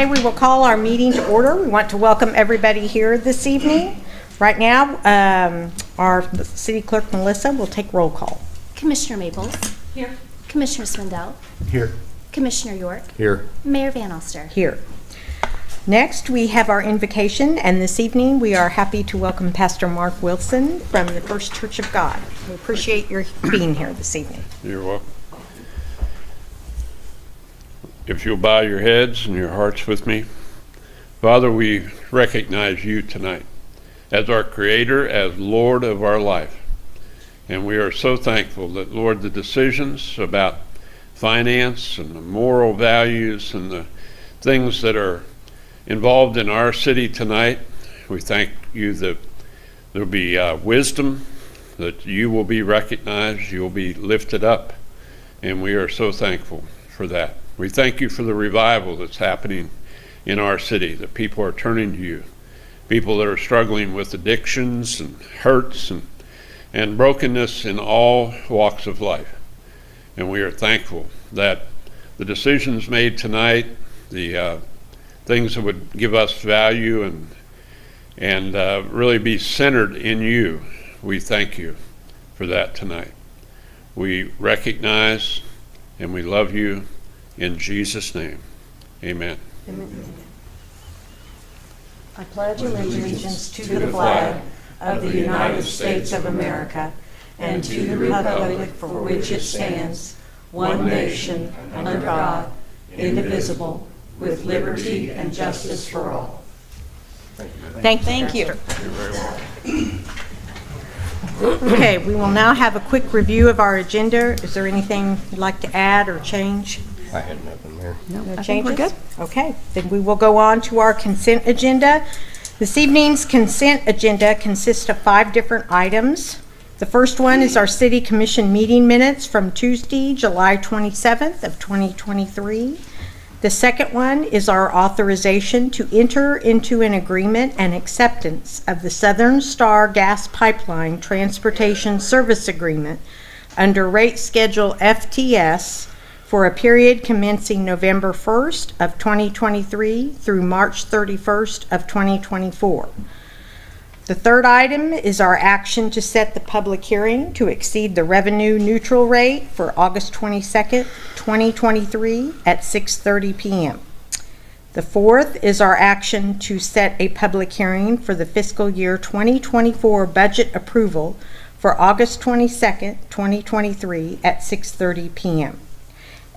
Okay, we will call our meeting to order. We want to welcome everybody here this evening. Right now, our city clerk, Melissa, will take roll call. Commissioner Maples. Here. Commissioner Swindell. Here. Commissioner York. Here. Mayor Van Alster. Here. Next, we have our invocation, and this evening we are happy to welcome Pastor Mark Wilson from the First Church of God. We appreciate your being here this evening. You're welcome. If you'll bow your heads and your hearts with me. Father, we recognize you tonight as our Creator, as Lord of our life. And we are so thankful that, Lord, the decisions about finance and the moral values and the things that are involved in our city tonight, we thank you that there will be wisdom, that you will be recognized, you will be lifted up, and we are so thankful for that. We thank you for the revival that's happening in our city, that people are turning to you, people that are struggling with addictions and hurts and brokenness in all walks of life. And we are thankful that the decisions made tonight, the things that would give us value and really be centered in you, we thank you for that tonight. We recognize and we love you in Jesus' name. Amen. I pledge allegiance to the flag of the United States of America and to the republic for which it stands, one nation, under God, indivisible, with liberty and justice for all. Thank you. Okay, we will now have a quick review of our agenda. Is there anything you'd like to add or change? I had nothing there. No changes? We're good. Okay, then we will go on to our consent agenda. This evening's consent agenda consists of 5 different items. The first one is our City Commission meeting minutes from Tuesday, July 27th of 2023. The second one is our authorization to enter into an agreement and acceptance of the Southern Star Gas Pipeline Transportation Service Agreement under rate schedule FTS for a period commencing November 1st of 2023 through March 31st of 2024. The third item is our action to set the public hearing to exceed the revenue neutral rate for August 22nd, 2023 at 6:30 p.m. The fourth is our action to set a public hearing for the fiscal year 2024 budget approval for August 22nd, 2023 at 6:30 p.m.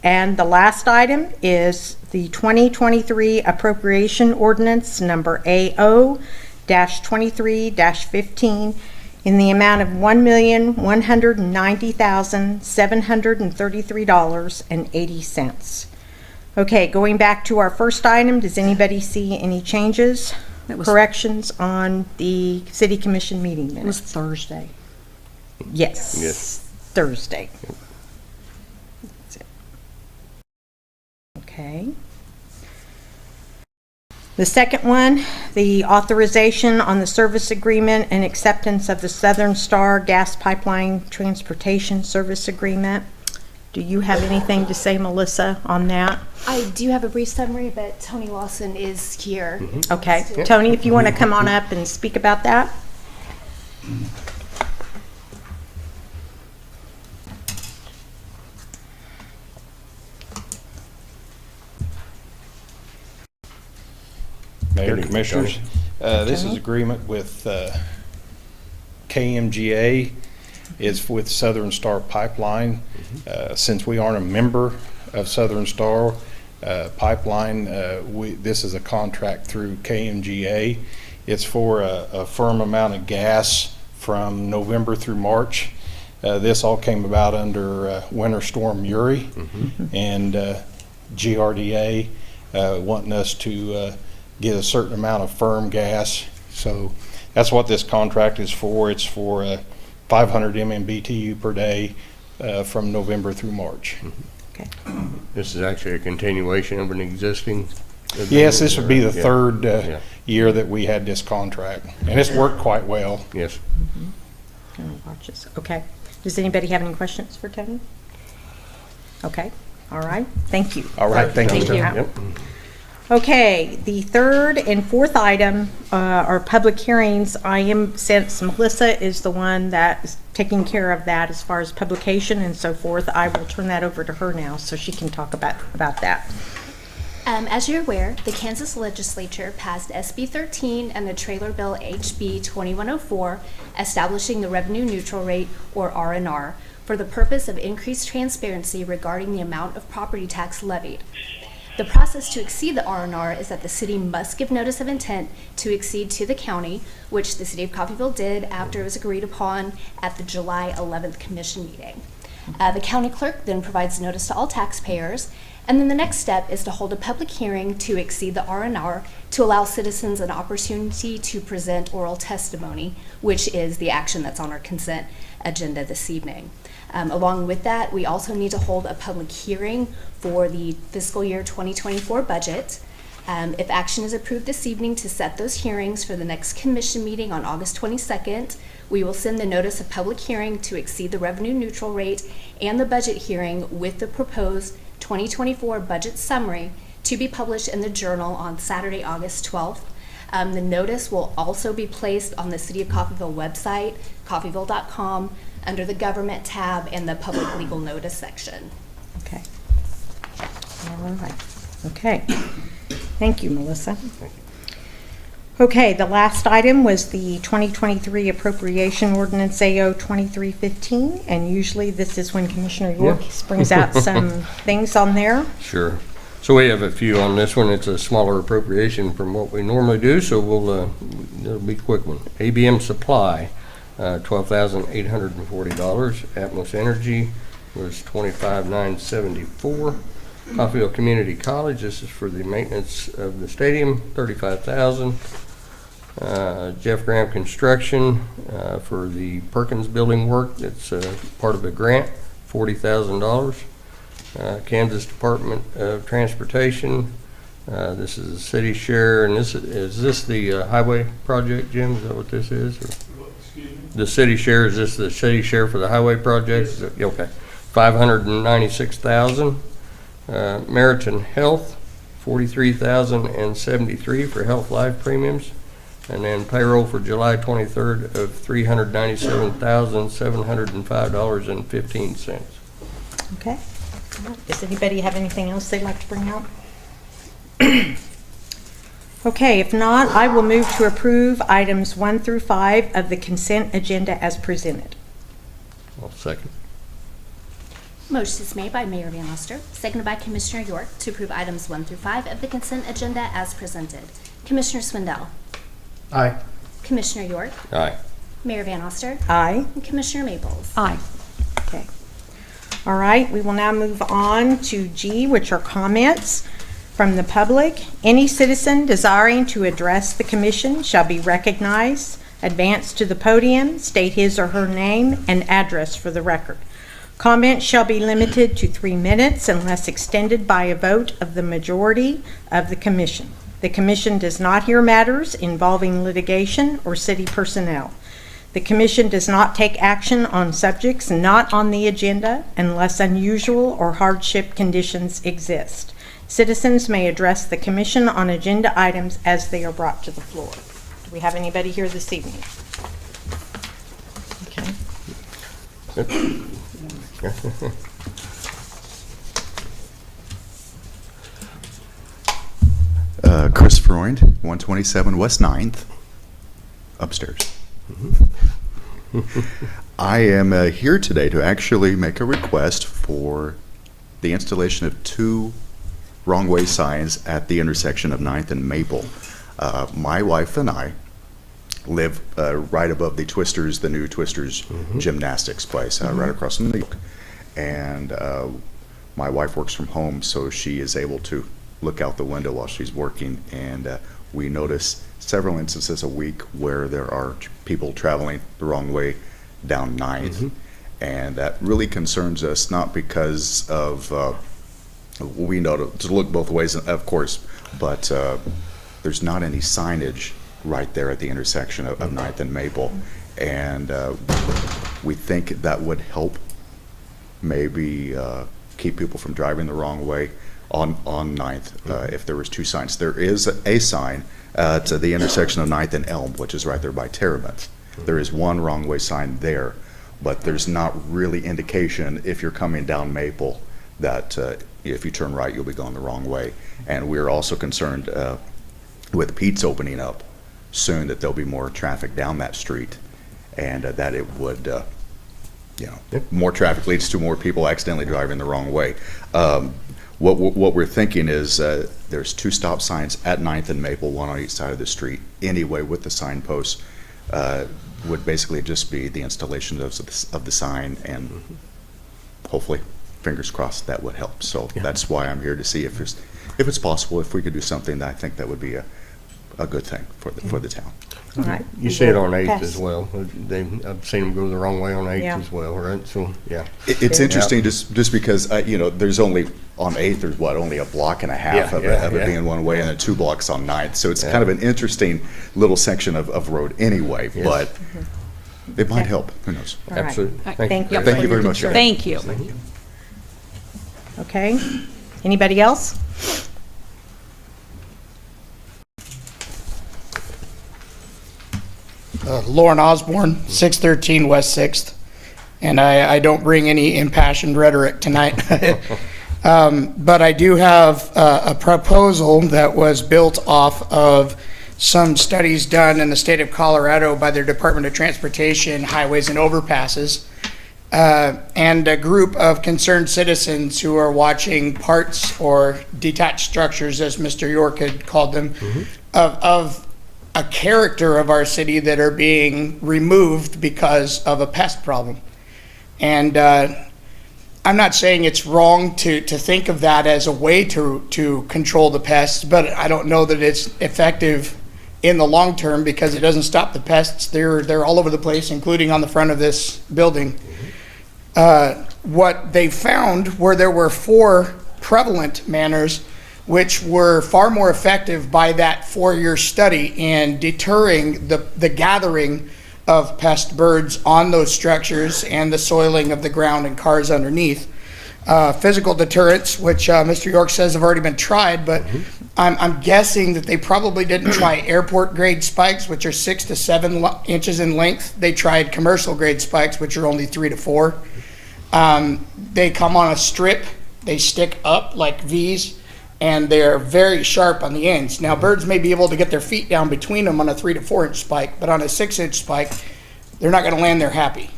And the last item is the 2023 appropriation ordinance number AO-23-15 in the amount of $1,190,733.80. Okay, going back to our first item, does anybody see any changes, corrections on the City Commission meeting minutes? It was Thursday. Yes. Yes. Thursday. That's it. Okay. The second one, the authorization on the service agreement and acceptance of the Southern Star Gas Pipeline Transportation Service Agreement. Do you have anything to say, Melissa, on that? I do have a brief summary, but Tony Lawson is here. Okay. Tony, if you want to come on up and speak about that. Mayor, Commissioners, this is agreement with KMGA. It's with Southern Star Pipeline. Since we aren't a member of Southern Star Pipeline, this is a contract through KMGA. It's for a firm amount of gas from November through March. This all came about under Winter Storm Uri and GRDA wanting us to get a certain amount of firm gas. So that's what this contract is for. It's for 500 MMBTU per day from November through March. Okay. This is actually a continuation of an existing agreement? Yes, this would be the Yeah. third Yeah. year that we had this contract, and it's worked quite well. Yes. Gonna watch this. Okay. Does anybody have any questions for Tony? Okay. All right. Thank you. All right, thank you. Thank you. Yep. Okay, the third and fourth item are public hearings. Since Melissa is the one that is taking care of that as far as publication and so forth, I will turn that over to her now so she can talk about that. As you're aware, the Kansas legislature passed SB 13 and the trailer bill HB 2104, establishing the revenue neutral rate, or RNR, for the purpose of increased transparency regarding the amount of property tax levied. The process to exceed the RNR is that the city must give notice of intent to exceed to the county, which the city of Coffeyville did after it was agreed upon at the July 11th commission meeting. The county clerk then provides notice to all taxpayers, and then the next step is to hold a public hearing to exceed the RNR to allow citizens an opportunity to present oral testimony, which is the action that's on our consent agenda this evening. Along with that, we also need to hold a public hearing for the fiscal year 2024 budget. If action is approved this evening to set those hearings for the next commission meeting on August 22nd, we will send the notice of public hearing to exceed the revenue neutral rate and the budget hearing with the proposed 2024 budget summary to be published in the Journal on Saturday, August 12th. The notice will also be placed on the City of Coffeyville website, coffeyville.com, under the Government tab and the Public Legal Notice section. Okay. All right. Okay. Thank you, Melissa. Okay, the last item was the 2023 Appropriation Ordinance AO 2315, and usually this is when Commissioner York brings out some things on there. Sure. So we have a few on this one. It's a smaller appropriation from what we normally do, so it'll be a quick one. ABM Supply, $12,840. Atmos Energy was $25,974. Coffeyville Community College, this is for the maintenance of the stadium, $35,000. Jeff Graham Construction for the Perkins building work, that's part of a grant, $40,000. Kansas Department of Transportation, this is the city share, and is this the highway project, Jim? Is that what this is? Or? The city share, is this the city share for the highway project? Yes. Okay, $596,000. Meriton Health, $43,073 for health life premiums, and then payroll for July 23rd of $397,705.15. Okay. Does anybody have anything else they'd like to bring out? Okay, if not, I will move to approve items 1 through 5 of the consent agenda as presented. I'll second. Motion is made by Mayor Van Oster, seconded by Commissioner York to approve items 1 through 5 of the consent agenda as presented. Commissioner Swindell. Aye. Commissioner York. Aye. Mayor Van Oster. Aye. And Commissioner Maples. Aye. Okay. All right, we will now move on to G, which are comments from the public. Any citizen desiring to address the commission shall be recognized, advance to the podium, state his or her name and address for the record. Comments shall be limited to 3 minutes unless extended by a vote of the majority of the commission. The commission does not hear matters involving litigation or city personnel. The commission does not take action on subjects not on the agenda unless unusual or hardship conditions exist. Citizens may address the commission on agenda items as they are brought to the floor. Do we have anybody here this evening? Okay. Chris Freund, 127 West 9th, upstairs. I am here today to actually make a request for the installation of 2 wrong-way signs at the intersection of 9th and Maple. My wife and I live right above the Twisters, the new Twisters gymnastics place, right across from the York. And my wife works from home, so she is able to look out the window while she's working, and we notice several instances a week where there are people traveling the wrong way down 9th, and that really concerns us, not because of we know to look both ways, of course, but there's not any signage right there at the intersection of 9th and Maple, and we think that would help maybe keep people from driving the wrong way. on Ninth, if there was two signs. There is a sign to the intersection of Ninth and Elm, which is right there by Terebinth. There is one wrong-way sign there, but there's not really indication if you're coming down Maple that if you turn right, you'll be going the wrong way. And we're also concerned with Pete's opening up soon that there'll be more traffic down that street, and that it would, more traffic leads to more people accidentally driving the wrong way. What we're thinking is there's two stop signs at Ninth and Maple, one on each side of the street. Anyway, with the signposts, would basically just be the installation of the sign, and hopefully, fingers crossed, that would help. So that's why I'm here to see if it's possible, if we could do something that I think that would be a good thing for the town. All right. You see it on 8th Pass. as well. I've seen them go the wrong way on 8th Yeah. as well, right? So, yeah. It's interesting just because, there's only, on 8th, there's only a block and a half Yeah, of yeah, it yeah. being one way, and then 2 blocks on 9th. So it's kind of an interesting little section of road anyway, Yes. but it might Okay. help. Who knows? All right. Absolutely. Thank you. Thank you very much. Thank you. Okay. Anybody else? Lauren Osborne, 613 West 6th. And I don't bring any impassioned rhetoric tonight. But I do have a proposal that was built off of some studies done in the state of Colorado by their Department of Transportation, Highways and Overpasses, and a group of concerned citizens who are watching parts or detached structures, as Mr. York had called them, of a character of our city that are being removed because of a pest problem. And I'm not saying it's wrong to think of that as a way to control the pests, but I don't know that it's effective in the long term because it doesn't stop the pests. They're all over the place, including on the front of this building. What they found were there were 4 prevalent manners which were far more effective by that 4-year study in deterring the gathering of pest birds on those structures and the soiling of the ground and cars underneath. Physical deterrents, which Mr. York says have already been tried, but I'm guessing that they probably didn't try airport grade spikes, which are 6 to 7 inches in length. They tried commercial grade spikes, which are only 3 to 4. They come on a strip, they stick up like V's, and they're very sharp on the ends. Now, birds may be able to get their feet down between them on a 3 to 4 inch spike, but on a 6-inch spike, they're not going to land there happy.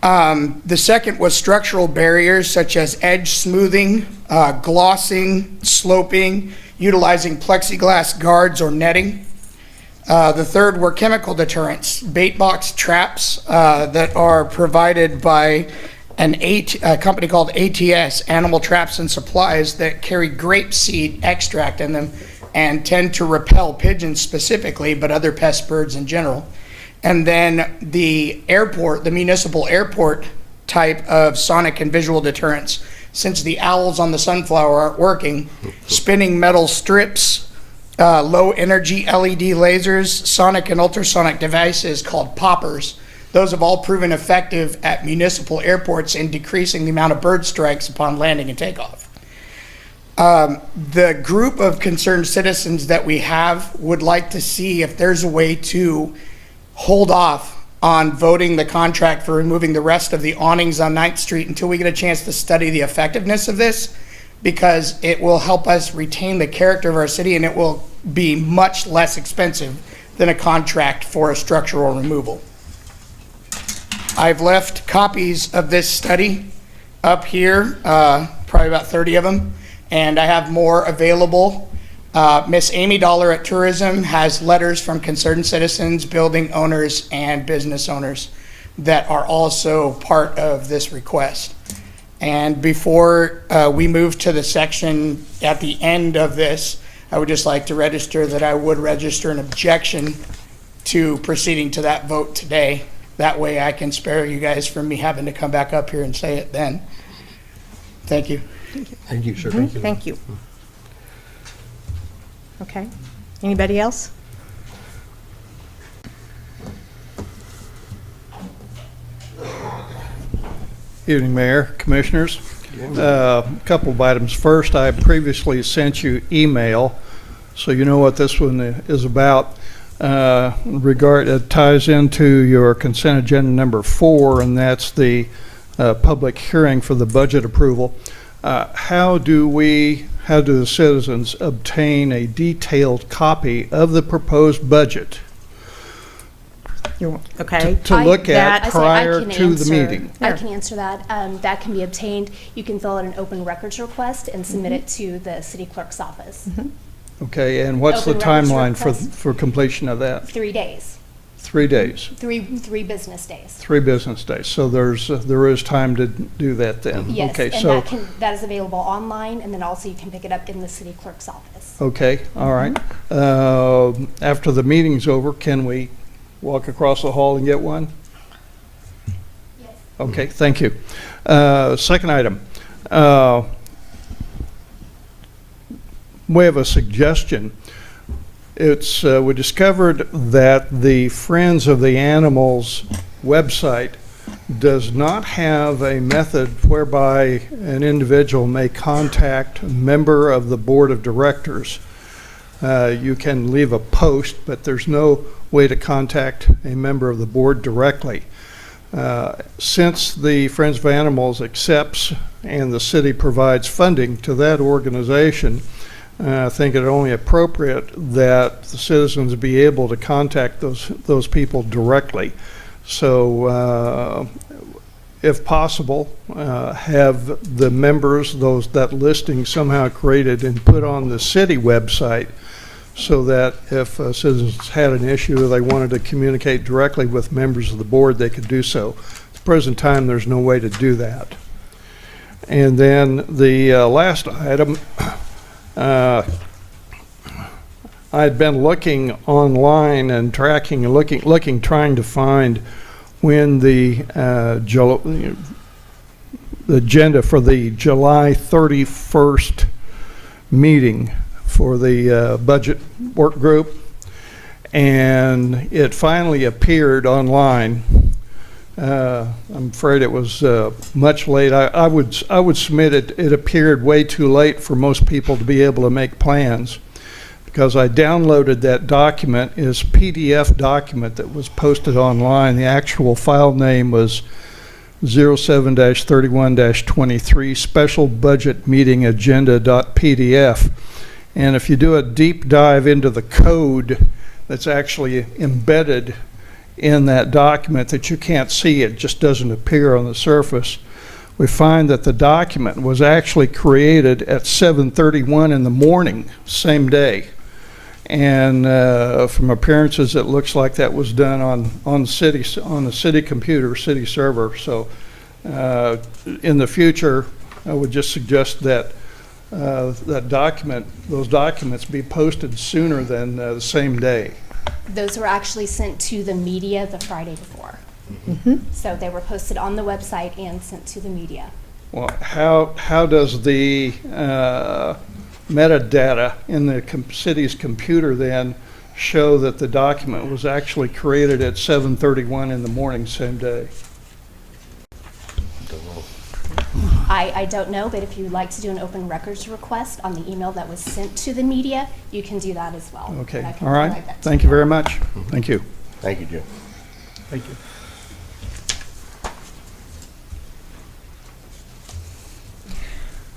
The second was structural barriers such as edge smoothing, glossing, sloping, utilizing plexiglass guards or netting. The third were chemical deterrents, bait box traps that are provided by a company called ATS, Animal Traps and Supplies, that carry grape seed extract in them and tend to repel pigeons specifically, but other pest birds in general. And then the municipal airport type of sonic and visual deterrents. Since the owls on the Sunflower aren't working, spinning metal strips, low energy LED lasers, sonic and ultrasonic devices called poppers. Those have all proven effective at municipal airports in decreasing the amount of bird strikes upon landing and takeoff. The group of concerned citizens that we have would like to see if there's a way to hold off on voting the contract for removing the rest of the awnings on 9th Street until we get a chance to study the effectiveness of this, because it will help us retain the character of our city and it will be much less expensive than a contract for a structural removal. I've left copies of this study up here, probably about 30 of them, and I have more available. Miss Amy Dollar at Tourism has letters from concerned citizens, building owners, and business owners that are also part of this request. And before we move to the section at the end of this, I would just like to register that I would register an objection to proceeding to that vote today. That way I can spare you guys from me having to come back up here and say it then. Thank you. Thank you, sir. Thank you. Okay. Anybody else? Evening, Mayor, Commissioners. Couple of items. First, I previously sent you email, so you know what this one is about. It ties into your consent agenda number 4, and that's the public hearing for the budget approval. How do the citizens obtain a detailed copy of the proposed budget Okay. to look at I say I prior can to the answer- meeting? I can answer that. That can be obtained. You can fill out an open records request and submit it to the city clerk's office. Okay, and what's the Open records timeline request. for completion of that? 3 days, 3 days, three business days. 3 business days. So there is time to do that then? Yes, Okay, and so, that is available online, and then also you can pick it up in the city clerk's office. okay, all right. After the meeting's over, can we walk across the hall and get one? Yes. Okay, thank you. Second item. We have a suggestion. We discovered that the Friends of the Animals website does not have a method whereby an individual may contact a member of the board of directors. You can leave a post, but there's no way to contact a member of the board directly. Since the Friends of Animals accepts and the city provides funding to that organization, I think it only appropriate that the citizens be able to contact those people directly. So, if possible, have the members, that listing somehow created and put on the city website, so that if citizens had an issue or they wanted to communicate directly with members of the board, they could do so. At the present time, there's no way to do that. And then the last item, I'd been looking online and tracking and looking, trying to find when the agenda for the July 31st meeting for the budget work group, and it finally appeared online. I'm afraid it was much late. I would submit it appeared way too late for most people to be able to make plans, because I downloaded that document as PDF document that was posted online. The actual file name was 07-31-23 special budget meeting agenda.pdf. And if you do a deep dive into the code that's actually embedded in that document that you can't see, it just doesn't appear on the surface, we find that the document was actually created at 7:31 in the morning, same day. And from appearances, it looks like that was done on the city computer, city server. So in the future, I would just suggest that those documents be posted sooner than the same day. Those were actually sent to the media the Friday before. So they were posted on the website and sent to the media. Well, how does the metadata in the city's computer then show that the document was actually created at 7:31 in the morning, same day? I don't know, but if you'd like to do an open records request on the email that was sent to the media, you can do that as well. Okay, And I can all right. provide that to Thank you very much. Thank you. Thank you, Jim. Thank you.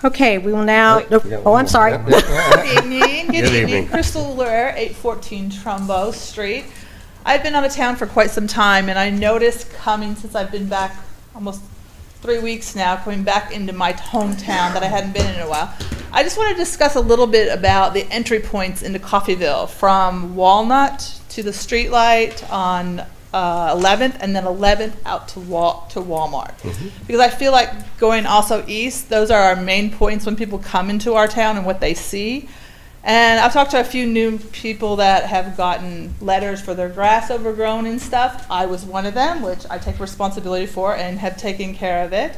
Okay, we will now, oh, I'm sorry. Yep. Good evening. Good evening. Crystal Lure, 814 Trumbo Street. I've been out of town for quite some time, and I noticed coming since I've been back almost 3 weeks now, coming back into my hometown that I hadn't been in a while. I just want to discuss a little bit about the entry points into Coffeyville from Walnut to the streetlight on 11th, and then 11th out to Walmart. Because I feel like going also east, those are our main points when people come into our town and what they see. And I've talked to a few new people that have gotten letters for their grass overgrown and stuff. I was one of them, which I take responsibility for and have taken care of it.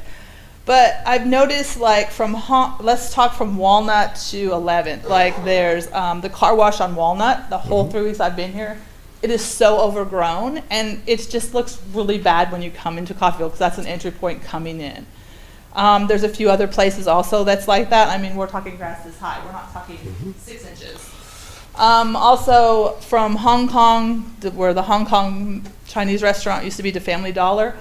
But I've noticed, like, let's talk from Walnut to 11th. Like, there's the car wash on Walnut. The whole 3 weeks I've been here, it is so overgrown, and it just looks really bad when you come into Coffeyville, because that's an entry point coming in. There's a few other places also that's like that. I mean, we're talking grass this high. We're not talking 6 inches. Also from Hong Kong, where the Hong Kong Chinese restaurant used to be the Family Dollar,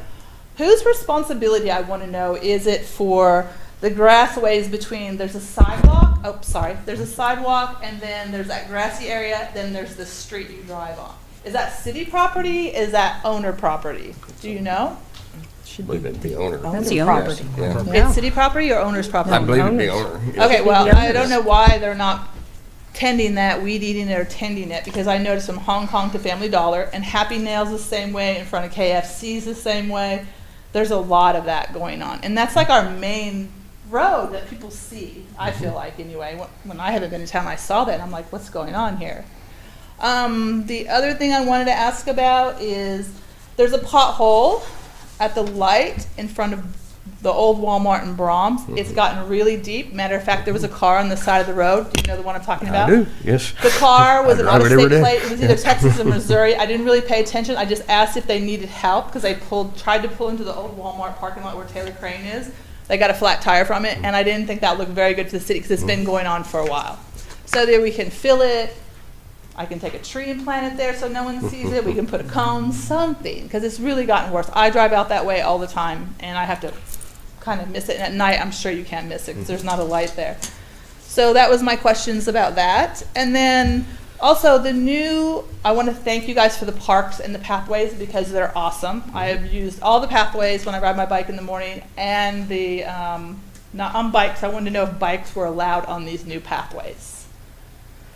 whose responsibility, I want to know, is it for the grassways between, there's a sidewalk, there's a sidewalk, and then there's that grassy area, then there's the street you drive on. Is that city property? Is that owner property? Do you know? I believe it'd be owner. Owner Yes, property. Yeah. It's city property or owner's property? I believe it'd be owner. yes. Okay, well, the I don't know why they're not tending that, weed eating it or tending it, because I noticed from Hong Kong to Family Dollar, and Happy Nails the same way, in front of KFC's the same way. There's a lot of that going on. And that's like our main road that people see, I feel like anyway. When I haven't been in town, I saw that, and I'm like, what's going on here? The other thing I wanted to ask about is there's a pothole at the light in front of the old Walmart in Brahms. It's gotten really deep. Matter of fact, there was a car on the side of the road. Do you know the one I'm talking about? I do, yes. The car was I an drive it every out-of-state day. plate. It was either Texas or Missouri. I didn't really pay attention. I just asked if they needed help because they tried to pull into the old Walmart parking lot where Taylor Crane is. They got a flat tire from it, and I didn't think that looked very good for the city because it's been going on for a while. So there we can fill it. I can take a tree and plant it there so no one sees it. We can put a cone, something, because it's really gotten worse. I drive out that way all the time, and I have to kind of miss it. And at night, I'm sure you can't miss it because there's not a light there. So that was my questions about that. And then also I want to thank you guys for the parks and the pathways because they're awesome. I have used all the pathways when I ride my bike in the morning and not on bikes. I wanted to know if bikes were allowed on these new pathways.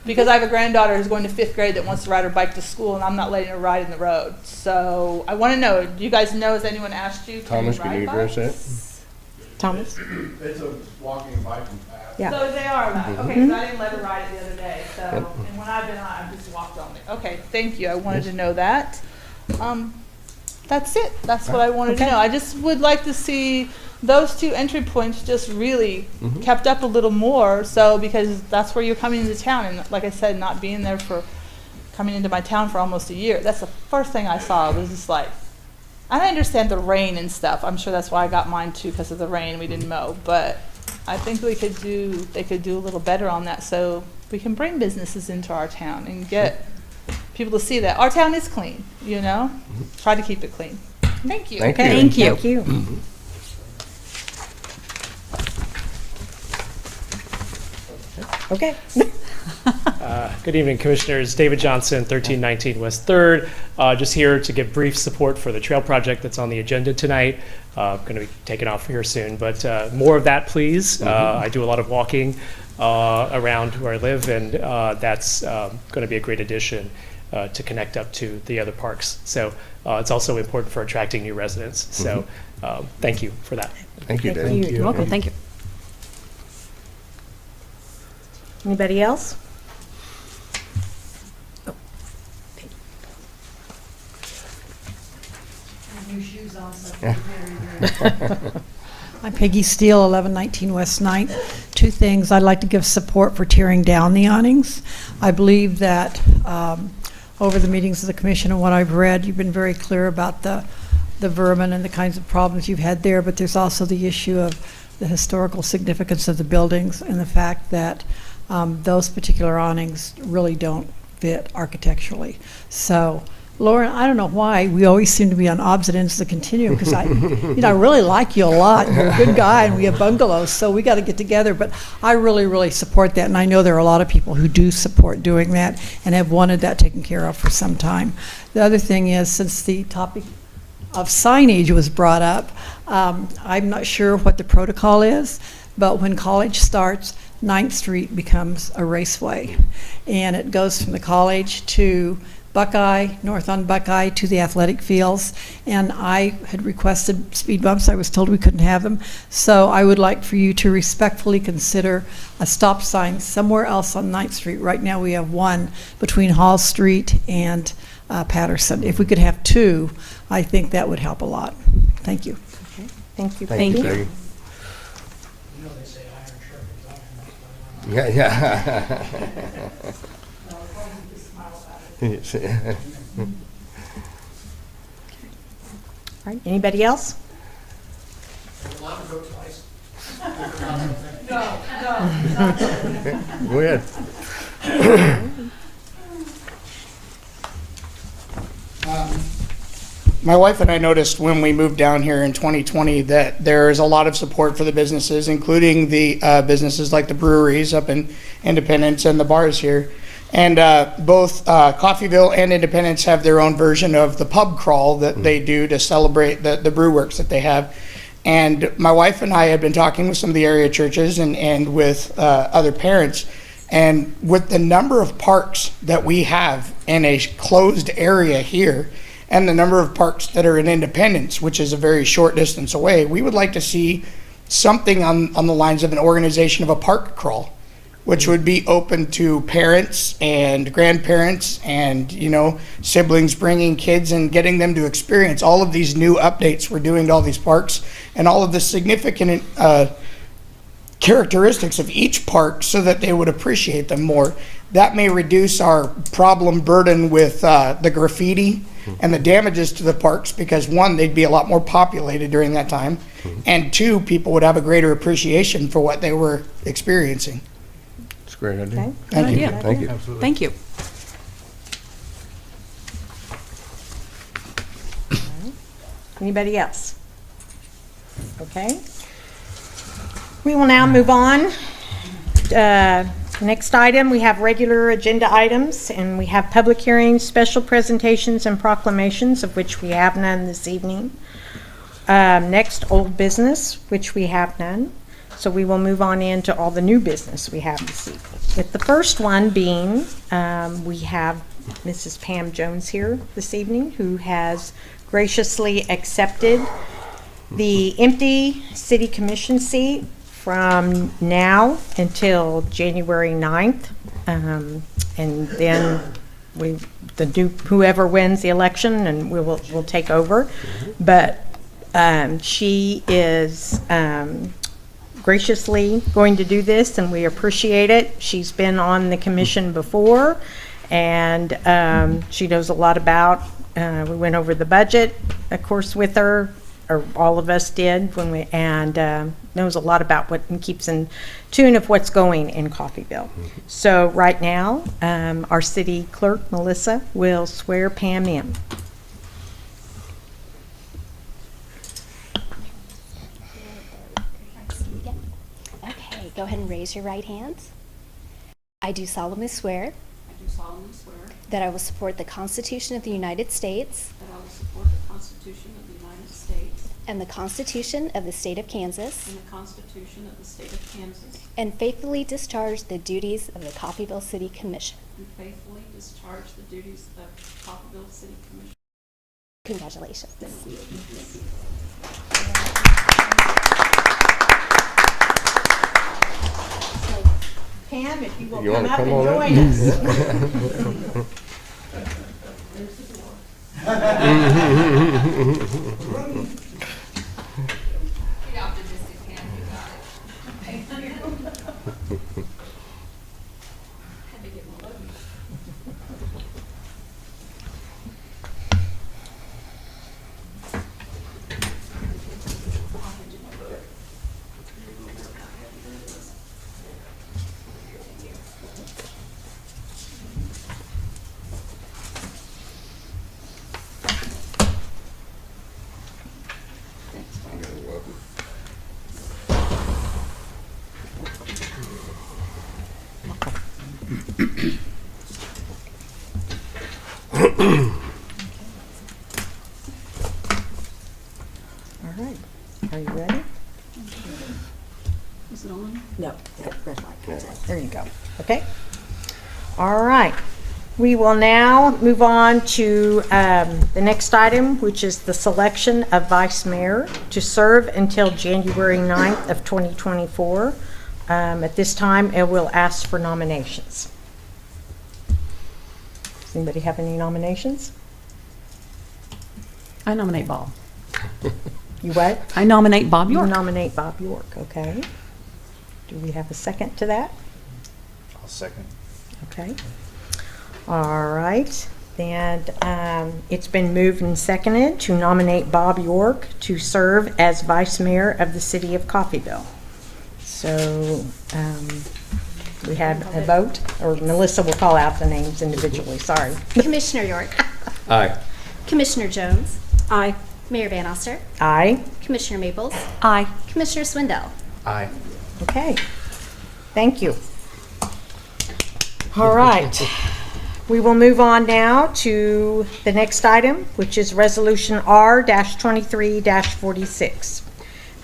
Because I have a granddaughter who's going to 5th grade that wants to ride her bike to school, and I'm not letting her ride in the road. So I want to know, do you guys know, has anyone asked you? Thomas, can you address that? Thomas? It's a walking, biking path. Yeah. So they are allowed. Okay, 'cause I didn't let her ride it the other day. So, and when I've been on, I've just walked on it. Okay, thank you. I wanted to know that. That's it. That's what I wanted to know. I just would like to see those 2 entry points just really kept up a little more. So, because that's where you're coming into town, and like I said, not being there for coming into my town for almost a year. That's the first thing I saw. It was just like, I understand the rain and stuff. I'm sure that's why I got mine too, because of the rain. We didn't mow, but I think they could do a little better on that, so we can bring businesses into our town and get people to see that our town is clean. You know, try to keep it clean. Thank you. Thank you. Thank you. Thank you. Okay. Good evening, Commissioners. David Johnson, 1319 West 3rd. Just here to give brief support for the trail project that's on the agenda tonight. Going to be taking off here soon, but more of that, please. I do a lot of walking around where I live, and that's going to be a great addition to connect up to the other parks. So it's also important for attracting new residents. So thank you for that. Thank you, Dave. You're welcome. Thank you. Anybody else? I'm Peggy Steele, 1119 West 9th. 2 things. I'd like to give support for tearing down the awnings. I believe that over the meetings of the commission and what I've read, you've been very clear about the vermin and the kinds of problems you've had there, but there's also the issue of the historical significance of the buildings and the fact that those particular awnings really don't fit architecturally. So, Lauren, I don't know why we always seem to be on opposite ends of the continuum, because I really like you a lot. You're a good guy, and we have bungalows, so we got to get together. But I really, really support that, and I know there are a lot of people who do support doing that and have wanted that taken care of for some time. The other thing is, since the topic of signage was brought up, I'm not sure what the protocol is, but when college starts, 9th Street becomes a raceway, and it goes from the college to Buckeye, north on Buckeye to the athletic fields, and I had requested speed bumps. I was told we couldn't have them, so I would like for you to respectfully consider a stop sign somewhere else on 9th Street. Right now we have one between Hall Street and Patterson. If we could have 2, I think that would help a lot. Thank you. Okay. Thank you. Thank you, Peggy. Yeah. All right. Anybody else? Allowed to vote twice. Go ahead. My wife and I noticed when we moved down here in 2020 that there's a lot of support for the businesses, including the businesses like the breweries up in Independence and the bars here. And both Coffeyville and Independence have their own version of the pub crawl that they do to celebrate the brew works that they have. And my wife and I have been talking with some of the area churches and with other parents. And with the number of parks that we have in a closed area here, and the number of parks that are in Independence, which is a very short distance away, we would like to see something on the lines of an organization of a park crawl, which would be open to parents and grandparents and, you know, siblings bringing kids and getting them to experience all of these new updates we're doing to all these parks and all of the significant characteristics of each park so that they would appreciate them more. That may reduce our problem burden with the graffiti and the damages to the parks, because one, they'd be a lot more populated during that time, and two, people would have a greater appreciation for what they were experiencing. It's a great idea. Okay. Thank you. Thank you. Thank you. Anybody else? Okay. We will now move on. Next item, we have regular agenda items, and we have public hearings, special presentations, and proclamations, of which we have none this evening. Next, old business, which we have none. So we will move on into all the new business we have this evening. With the first one being, we have Mrs. Pam Jones here this evening, who has graciously accepted the empty city commission seat from now until January 9th. And then whoever wins the election, and we'll take over. But she is graciously going to do this, and we appreciate it. She's been on the commission before, and she knows a lot about, we went over the budget, of course, with her, or all of us did, and knows a lot about what, and keeps in tune of what's going in Coffeyville. So right now, our city clerk, Melissa, will swear Pam in. Okay, go ahead and raise your right hand. I do solemnly swear that I will support the Constitution of the United States and the Constitution of the State of Kansas, and faithfully discharge the duties of the Coffeyville City Commission. Congratulations. Pam, if you will You come wanna up come and on join up? us. All right, are you ready? Is it on? No, red light. There you go. Okay. All right. We will now move on to the next item, which is the selection of vice mayor to serve until January 9th of 2024. At this time, I will ask for nominations. Does anybody have any nominations? I nominate Bob. You what? I nominate Bob You York. nominate Bob York, okay. Do we have a second to that? I'll second. Okay. All right. Then it's been moved and seconded to nominate Bob York to serve as vice mayor of the city of Coffeyville. So we have a vote, or Melissa will call out the names individually, sorry. Commissioner York, Aye. Commissioner Jones, Aye. Mayor Van Oster, Aye. Commissioner Maples, Aye. Commissioner Swindell. Aye. Okay, thank you. All right, we will move on now to the next item, which is Resolution R-23-46.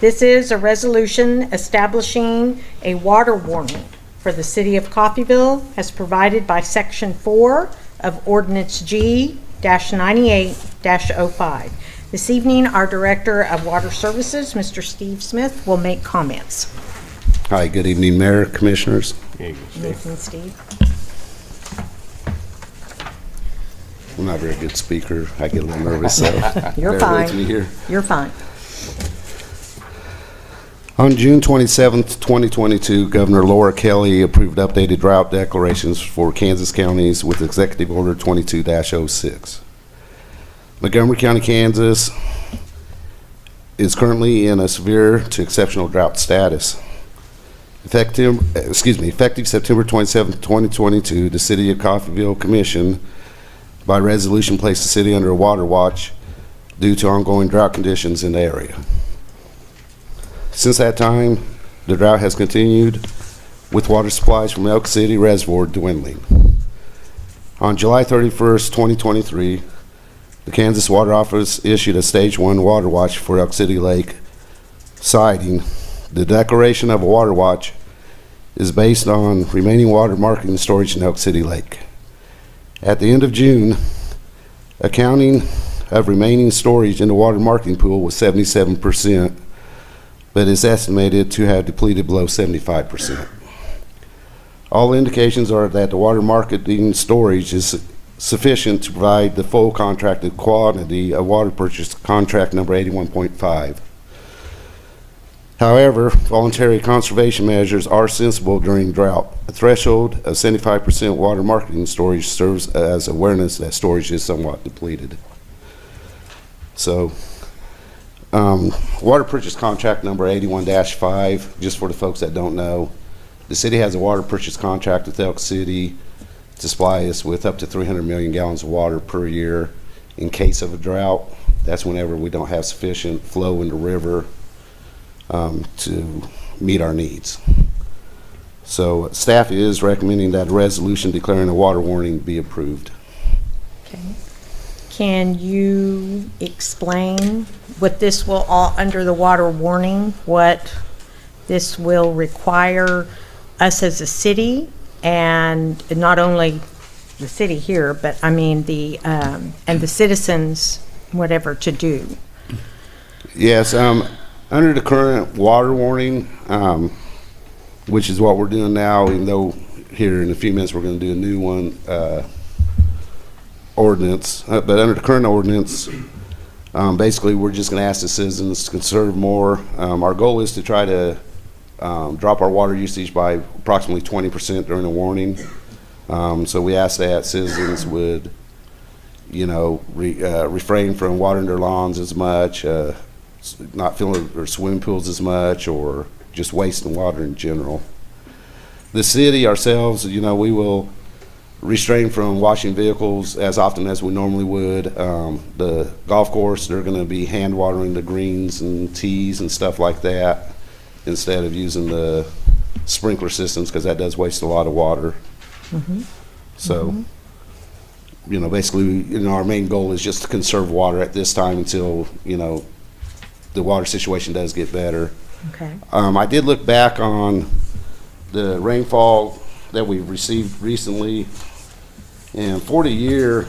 This is a resolution establishing a water warning for the city of Coffeyville as provided by Section 4 of Ordinance G-98-05. This evening, our Director of Water Services, Mr. Steve Smith, will make comments. Hi, good evening, Mayor, Commissioners. Here you go, Steve. Nathan, Steve. I'm not a very good speaker. I get a little nervous, so You're bear with fine. me here. You're fine. On June 27th, 2022, Governor Laura Kelly approved updated drought declarations for Kansas counties with Executive Order 22-06. Montgomery County, Kansas is currently in a severe to exceptional drought status. Effective September 27, 2022, the City of Coffeyville Commission, by resolution, placed the city under a water watch due to ongoing drought conditions in the area. Since that time, the drought has continued, with water supplies from Elk City Reservoir dwindling. On July 31st, 2023, the Kansas Water Office issued a Stage 1 water watch for Elk City Lake, citing the declaration of a water watch is based on remaining water marketing storage in Elk City Lake. At the end of June, accounting of remaining storage in the water marketing pool was 77%, but is estimated to have depleted below 75%. All indications are that the water marketing storage is sufficient to provide the full contracted quantity of water purchase contract number 81.5. However, voluntary conservation measures are sensible during drought. A threshold of 75% water marketing storage serves as awareness that storage is somewhat depleted. So, water purchase contract number 81-5, just for the folks that don't know, the city has a water purchase contract with Elk City to supply us with up to 300 million gallons of water per year in case of a drought. That's whenever we don't have sufficient flow in the river to meet our needs. So staff is recommending that a resolution declaring a water warning be approved. Okay. Can you explain what this will all, under the water warning, what this will require us as a city, and not only the city here, but I mean the, and the citizens, whatever, to do? Yes, under the current water warning, which is what we're doing now, even though here in a few minutes we're going to do a new one, ordinance, but under the current ordinance, basically we're just going to ask the citizens to conserve more. Our goal is to try to drop our water usage by approximately 20% during the warning. So we ask that citizens would, refrain from watering their lawns as much, not filling their swimming pools as much, or just wasting water in general. The city ourselves, we will restrain from washing vehicles as often as we normally would. The golf course, they're going to be hand watering the greens and tees and stuff like that instead of using the sprinkler systems, because that does waste a lot of water. Mm-hmm. So, basically, our main goal is just to conserve water at this time until, the water situation does get better. Okay. I did look back on the rainfall that we've received recently, and for the year,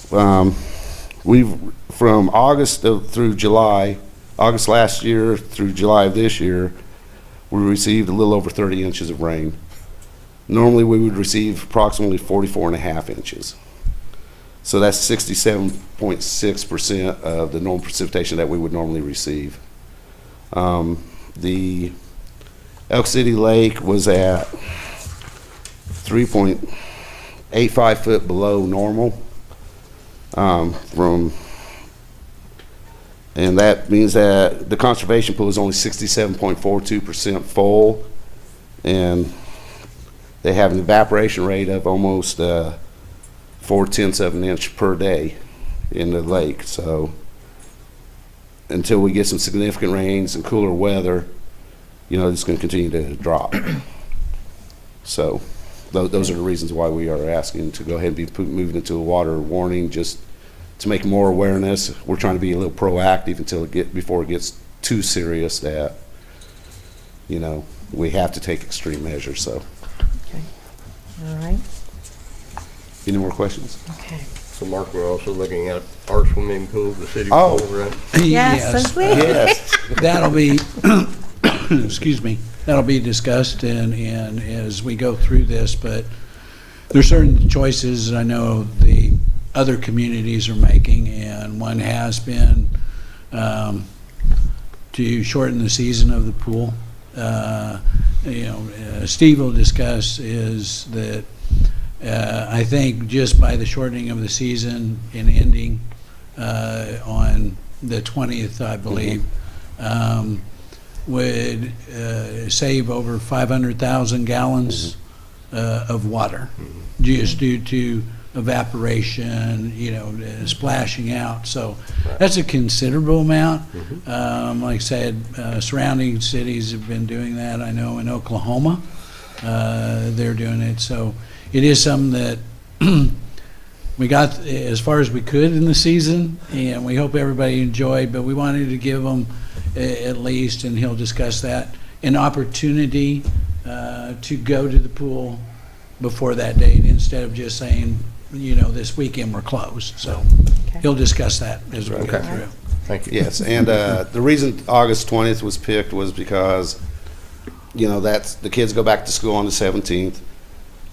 from August through July, August last year through July of this year, we received a little over 30 inches of rain. Normally we would receive approximately 44.5 inches. So that's 67.6% of the normal precipitation that we would normally receive. The Elk City Lake was at 3.85 foot below normal. And that means that the conservation pool is only 67.42% full, and they have an evaporation rate of almost 0.4 of an inch per day in the lake. So until we get some significant rains and cooler weather, you know, it's going to continue to drop. So those are the reasons why we are asking to go ahead and be moving into a water warning, just to make more awareness. We're trying to be a little proactive before it gets too serious that, you know, we have to take extreme measures. So, Okay. All right. any more questions? Okay. So Mark, we're also looking at our swimming pool, the city Oh. pool, right? Yes, please. Yes. That'll be, excuse me, that'll be discussed and as we go through this, but there's certain choices I know the other communities are making, and one has been to shorten the season of the pool. Steve will discuss is that I think just by the shortening of the season and ending on the 20th, I believe, would save over 500,000 gallons of water just due to evaporation, splashing out. So that's a considerable amount. Like I said, surrounding cities have been doing that. I know in Oklahoma, they're doing it. So it is something that we got as far as we could in the season, and we hope everybody enjoyed, but we wanted to give them at least, and he'll discuss that, an opportunity to go to the pool before that date instead of just saying, this weekend we're closed. So he'll discuss that as we go through. Thank you. Yes, and the reason August 20th was picked was because, that's the kids go back to school on the 17th.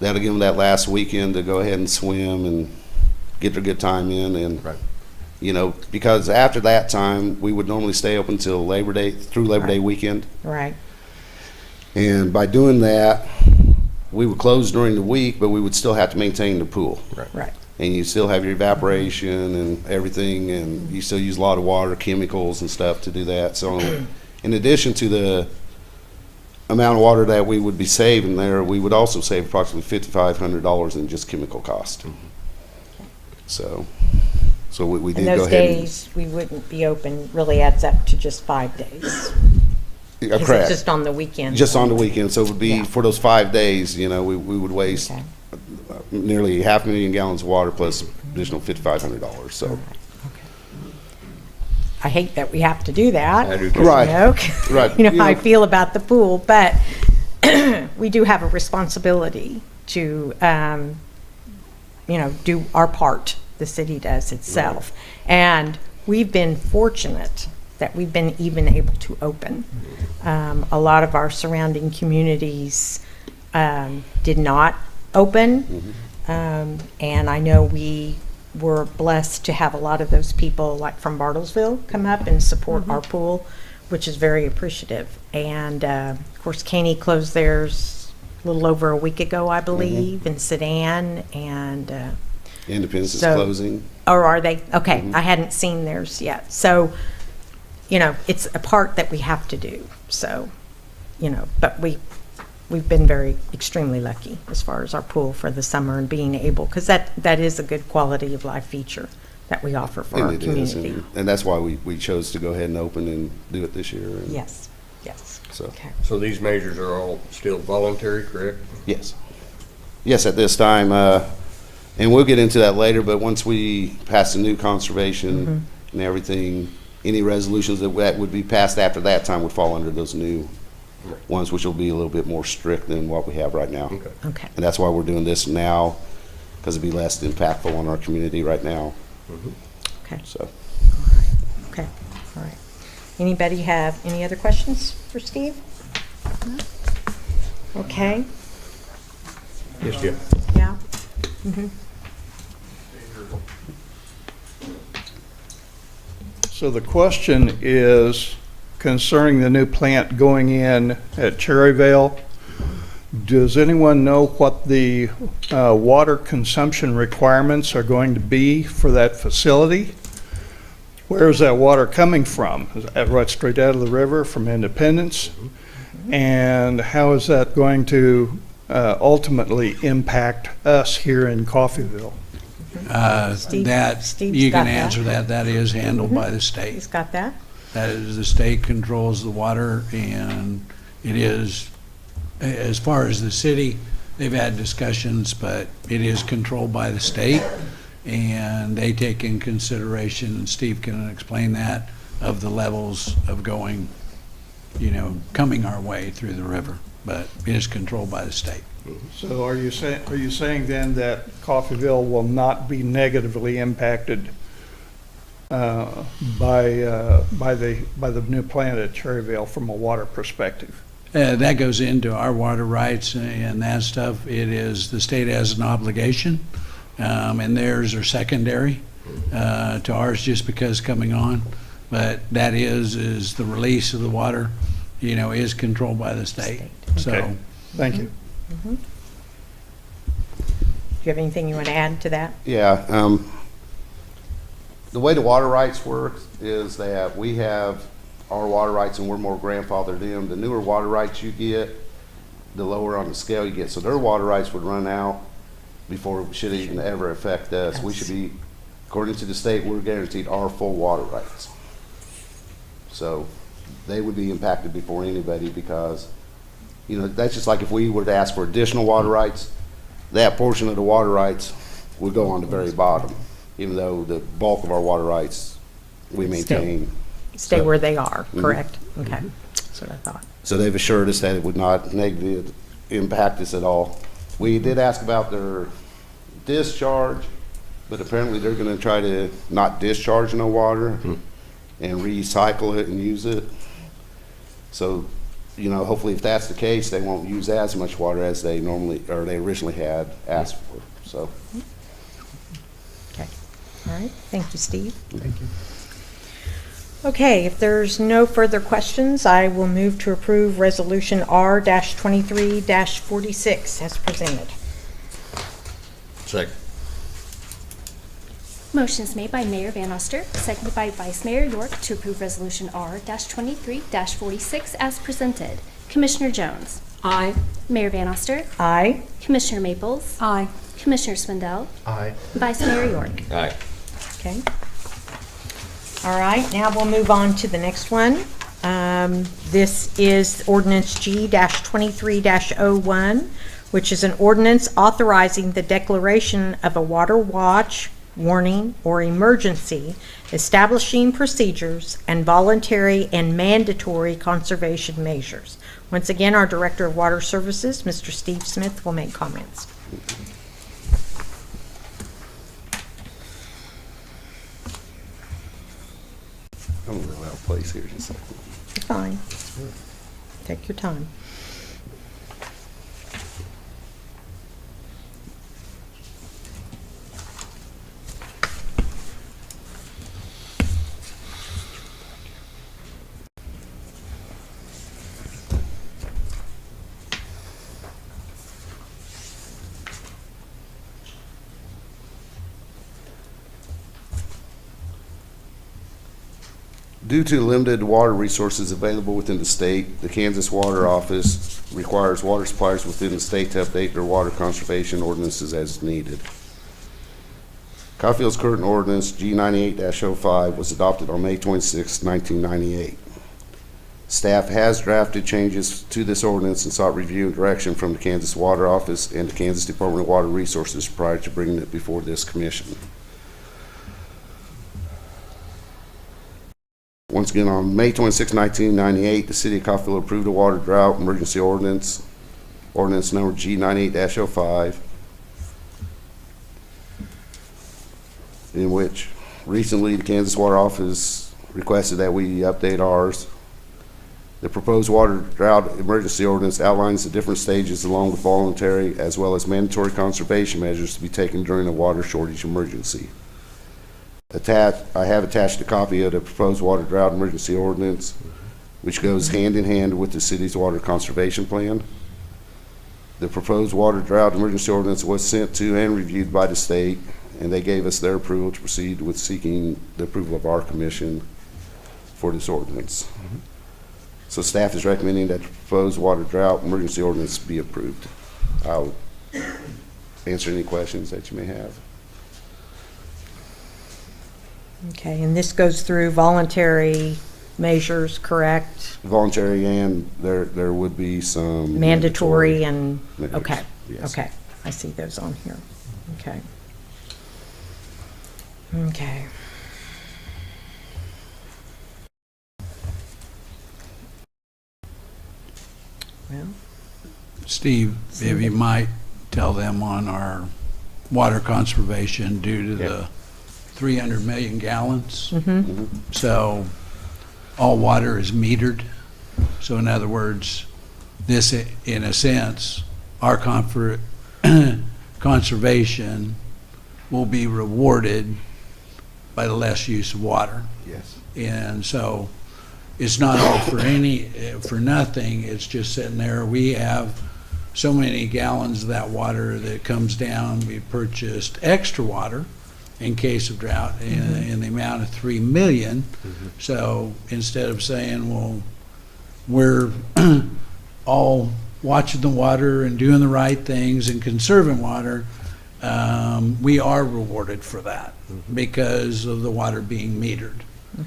That'll give them that last weekend to go ahead and swim and get their good time in. And, because after that time, we would normally stay open until Labor Day, through Labor Day weekend. Right. And by doing that, we would close during the week, but we would still have to maintain the pool. Right. And you still have your evaporation and everything, and you still use a lot of water, chemicals and stuff to do that. So in addition to the amount of water that we would be saving there, we would also save approximately $5,500 in just chemical cost. So we did And go those ahead and. days we wouldn't be open really adds up to just 5 days. Because it's Correct. just on the weekend. Just on the weekend, so it would be, Yeah. for those 5 days, we would waste Okay. nearly 500,000 gallons of water plus additional $5,500, so. I hate that we have to do that. I do too. Right. Right. How I feel about the pool, but we do have a responsibility to, do our part. The city does itself. And we've been fortunate that we've been even able to open. A lot of our surrounding communities did not open. And I know we were blessed to have a lot of those people, like from Bartlesville, come up and support our pool, which is very appreciative. And of course, Caney closed theirs a little over a week ago, I believe, in Sedan, and Independence is So- closing. or are they? Okay, I hadn't seen theirs yet. So, it's a part that we have to do. So, but we've been extremely lucky as far as our pool for the summer and being able, because that is a good quality of life feature that we offer for our And it is, community. and that's why we chose to go ahead and open and do it this year. And Yes. So, Okay. So these measures are all still voluntary, correct? yes. Yes, at this time, and we'll get into that later, but once we pass the new conservation and everything, any resolutions that would be passed after that time would fall under those new ones, which will be a little bit more strict than what we have right now. Okay. Okay. And that's why we're doing this now, because it'd be less impactful on our community right now. Okay. So, Okay. All right. Anybody have any other questions for Steve? Okay. Yes, Jim. Yeah. So the question is concerning the new plant going in at Cherryvale. Does anyone know what the water consumption requirements are going to be for that facility? where is that water coming from? Is that right straight out of the river from Independence? And how is that going to ultimately impact us here in Coffeyville? That, Steve's you got can that. answer that. That is handled by the state. He's got that? That is, the state controls the water, and it is, as far as the city, they've had discussions, but it is controlled by the state, and they take in consideration, and Steve can explain that, of the levels of going, coming our way through the river, but it is controlled by the state. So are you saying then that Coffeyville will not be negatively impacted by the new plant at Cherryvale from a water perspective? That goes into our water rights and that stuff. It is, the state has an obligation, and theirs are secondary to ours just because coming on. But that is the release of the water, is controlled by the state. So, Okay. Thank you. Do you have anything you want to add to that? Yeah, the way the water rights works is that we have our water rights and we're more grandfathered in. The newer water rights you get, the lower on the scale you get. So their water rights would run out before it should even ever affect us. We should be, according to the state, we're guaranteed our full water rights. So they would be impacted before anybody because, that's just like if we were to ask for additional water rights, that portion of the water rights would go on the very bottom, even though the bulk of our water rights we maintain. Stay where they are, Mhm. correct? Okay, that's what I thought. So they've assured us that it would not negatively impact us at all. We did ask about their discharge, but apparently they're gonna try to not discharge no water and recycle it and use it. So, hopefully if that's the case, they won't use as much water as they originally had asked for, so. Okay, all right, thank you, Steve. Thank you. Okay, if there's no further questions, I will move to approve Resolution R-23-46 as presented. Second. Motion's made by Mayor Van Oster, seconded by Vice Mayor York to approve Resolution R-23-46 as presented. Commissioner Jones? Aye. Mayor Van Oster? Aye. Commissioner Maples? Aye. Commissioner Swindell? Aye. Vice Mayor York? Aye. Okay. All right, now we'll move on to the next one. This is ordinance G-23-01, which is an ordinance authorizing the declaration of a water watch, warning, or emergency, establishing procedures, and voluntary and mandatory conservation measures. Once again, our Director of Water Services, Mr. Steve Smith, will make comments. I'm gonna go out of place here just a second. Fine. Take your time. Due to limited water resources available within the state, the Kansas Water Office requires water suppliers within the state to update their water conservation ordinances as needed. Coffeyville's current ordinance, G98-05, was adopted on May 26, 1998. Staff has drafted changes to this ordinance and sought review and direction from the Kansas Water Office and the Kansas Department of Water Resources prior to bringing it before this commission. Once again, on May 26, 1998, the City of Coffeyville approved a water drought emergency ordinance, ordinance number G98-05, in which recently the Kansas Water Office requested that we update ours. The proposed water drought emergency ordinance outlines the different stages along with voluntary as well as mandatory conservation measures to be taken during a water shortage emergency. I have attached a copy of the proposed water drought emergency ordinance, which goes hand in hand with the city's water conservation plan. The proposed water drought emergency ordinance was sent to and reviewed by the state and they gave us their approval to proceed with seeking the approval of our commission for this ordinance. So staff is recommending that the proposed water drought emergency ordinance be approved. I'll answer any questions that you may have. Okay, and this goes through voluntary measures, correct? Voluntary, and there would be some Mandatory and, measures. okay, Yes. okay. I see those on here. Okay. Okay. Well, Steve, if you might tell them on our water conservation due to the 300 million gallons. So all water is metered. So in other words, this, in a sense, our conservation will be rewarded by the less use of water. Yes. And so it's not all for nothing, it's just sitting there. We have so many gallons of that water that comes down. We purchased extra water in case of drought in the amount of 3 million. So instead of saying, well, we're all watching the water and doing the right things and conserving water, we are rewarded for that because of the water being metered.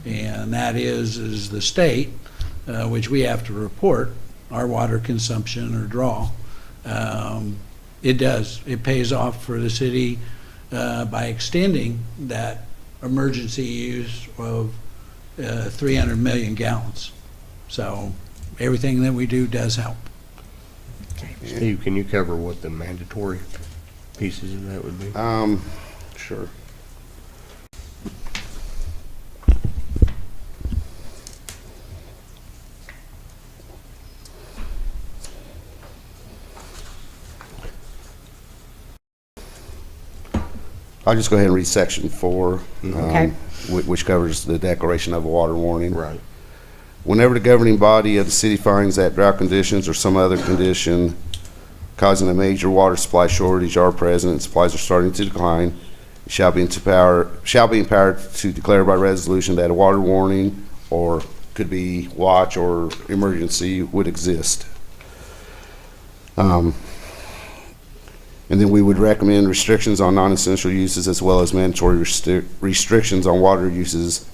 And that is the state, which we have to report our water consumption or draw. It pays off for the city by extending that emergency use of 300 million gallons. So everything that we do does help. Steve, can you cover what the mandatory pieces of that would be? Sure. I'll just go ahead and read section 4, Okay. which covers the declaration of a water warning. Right. Whenever the governing body of the city finds that drought conditions or some other condition causing a major water supply shortage are present and supplies are starting to decline, it shall be empowered to declare by resolution that a water warning, or could be watch or emergency, would exist. And then we would recommend restrictions on non-essential uses as well as mandatory restrictions on water uses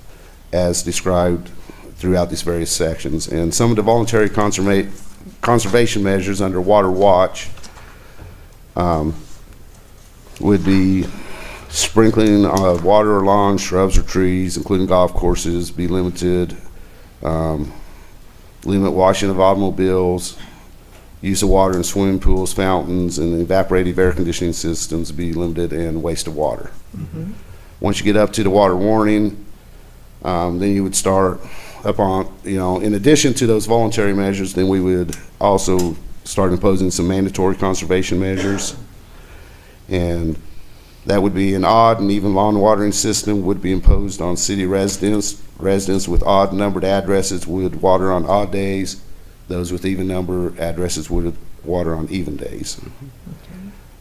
as described throughout these various sections. And some of the voluntary conservation measures under Water Watch would be sprinkling of water or lawns, shrubs, or trees, including golf courses, be limited. Limit washing of automobiles. Use of water in swimming pools, fountains, and evaporative air conditioning systems be limited, and waste of water. Once you get up to the water warning, then you would start up on, in addition to those voluntary measures, then we would also start imposing some mandatory conservation measures. And that would be an odd and even lawn watering system would be imposed on city residents. Residents with odd numbered addresses would water on odd days. Those with even number addresses would water on even days.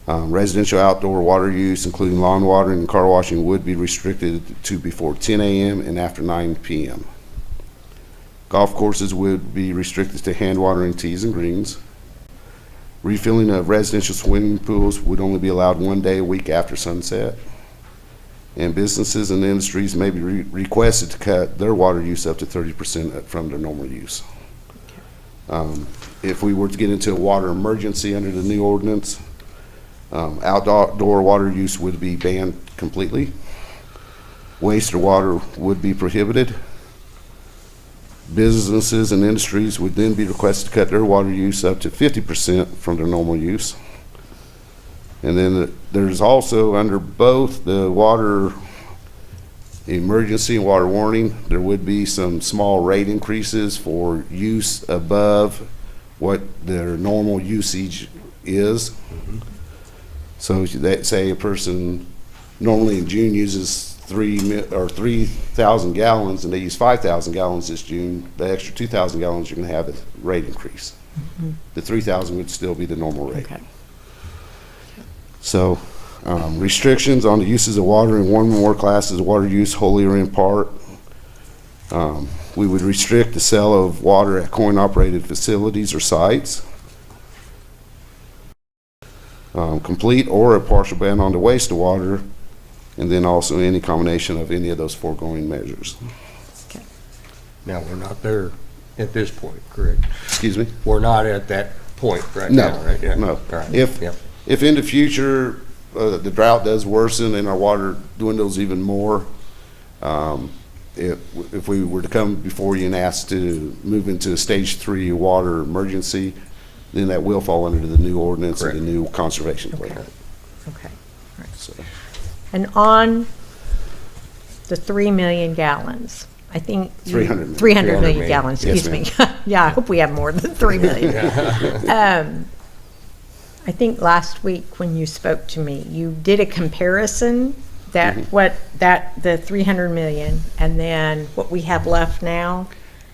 Residential outdoor water use, including lawn watering and car washing, would be restricted to before 10 a.m. and after 9 p.m. Golf courses would be restricted to hand watering tees and greens. Refilling of residential swimming pools would only be allowed 1 day a week after sunset. And businesses and industries may be requested to cut their water use up to 30% from their normal use. If we were to get into a water emergency under the new ordinance, outdoor water use would be banned completely. Waste of water would be prohibited. Businesses and industries would then be requested to cut their water use up to 50% from their normal use. And then there's also, under both the water emergency and water warning, there would be some small rate increases for use above what their normal usage is. So that, say a person normally in June uses 3,000 gallons and they use 5,000 gallons this June, the extra 2,000 gallons you're going to have a rate increase. The 3,000 would still be the normal rate. Okay. So Restrictions on the uses of water in one or more classes of water use wholly or in part. We would restrict the sale of water at coin-operated facilities or sites. Complete or a partial ban on the waste of water, and then also any combination of any of those foregoing measures. Now, we're not there at this point, correct? Excuse me? We're not at that point right No, now, right? Yeah. no. All right. If- Yep. If in the future, the drought does worsen and our water dwindles even more, if we were to come before you and ask to move into a stage 3 water emergency, then that will fall under the new ordinance and the new conservation plan. Okay. So, And on the 3 million gallons, I think. 300 million. 300 million 300 gallons, Yes, excuse me. Yeah, I hope we have more than 3 million. I think last week when you spoke to me, you did a comparison that the 300 million and then what we have left now,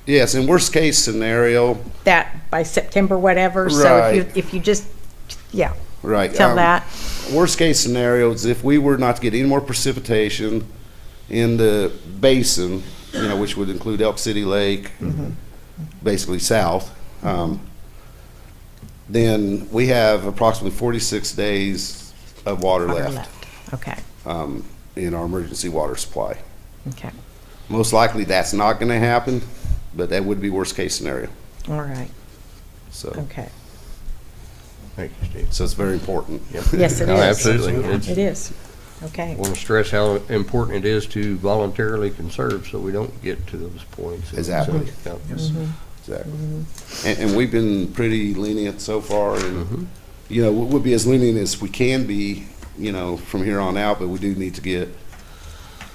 yes, in worst case scenario, that by September, whatever. So Right. if you just, yeah, right. tell that. Worst case scenario is if we were not to get any more precipitation in the basin, which would include Elk City Lake, basically south, then we have approximately 46 days of water left Okay, in our emergency water supply. okay, Most likely that's not going to happen, but that would be worst case scenario. all right, So, okay. Thank you, Steve. so it's very important. Yes, it No, is. absolutely. It is, okay. I want to stress how important it is to voluntarily conserve so we don't get to those points. Exactly. So, yeah. Exactly. And we've been pretty lenient so far, and, we'll be as lenient as we can be, from here on out, but we do need to get,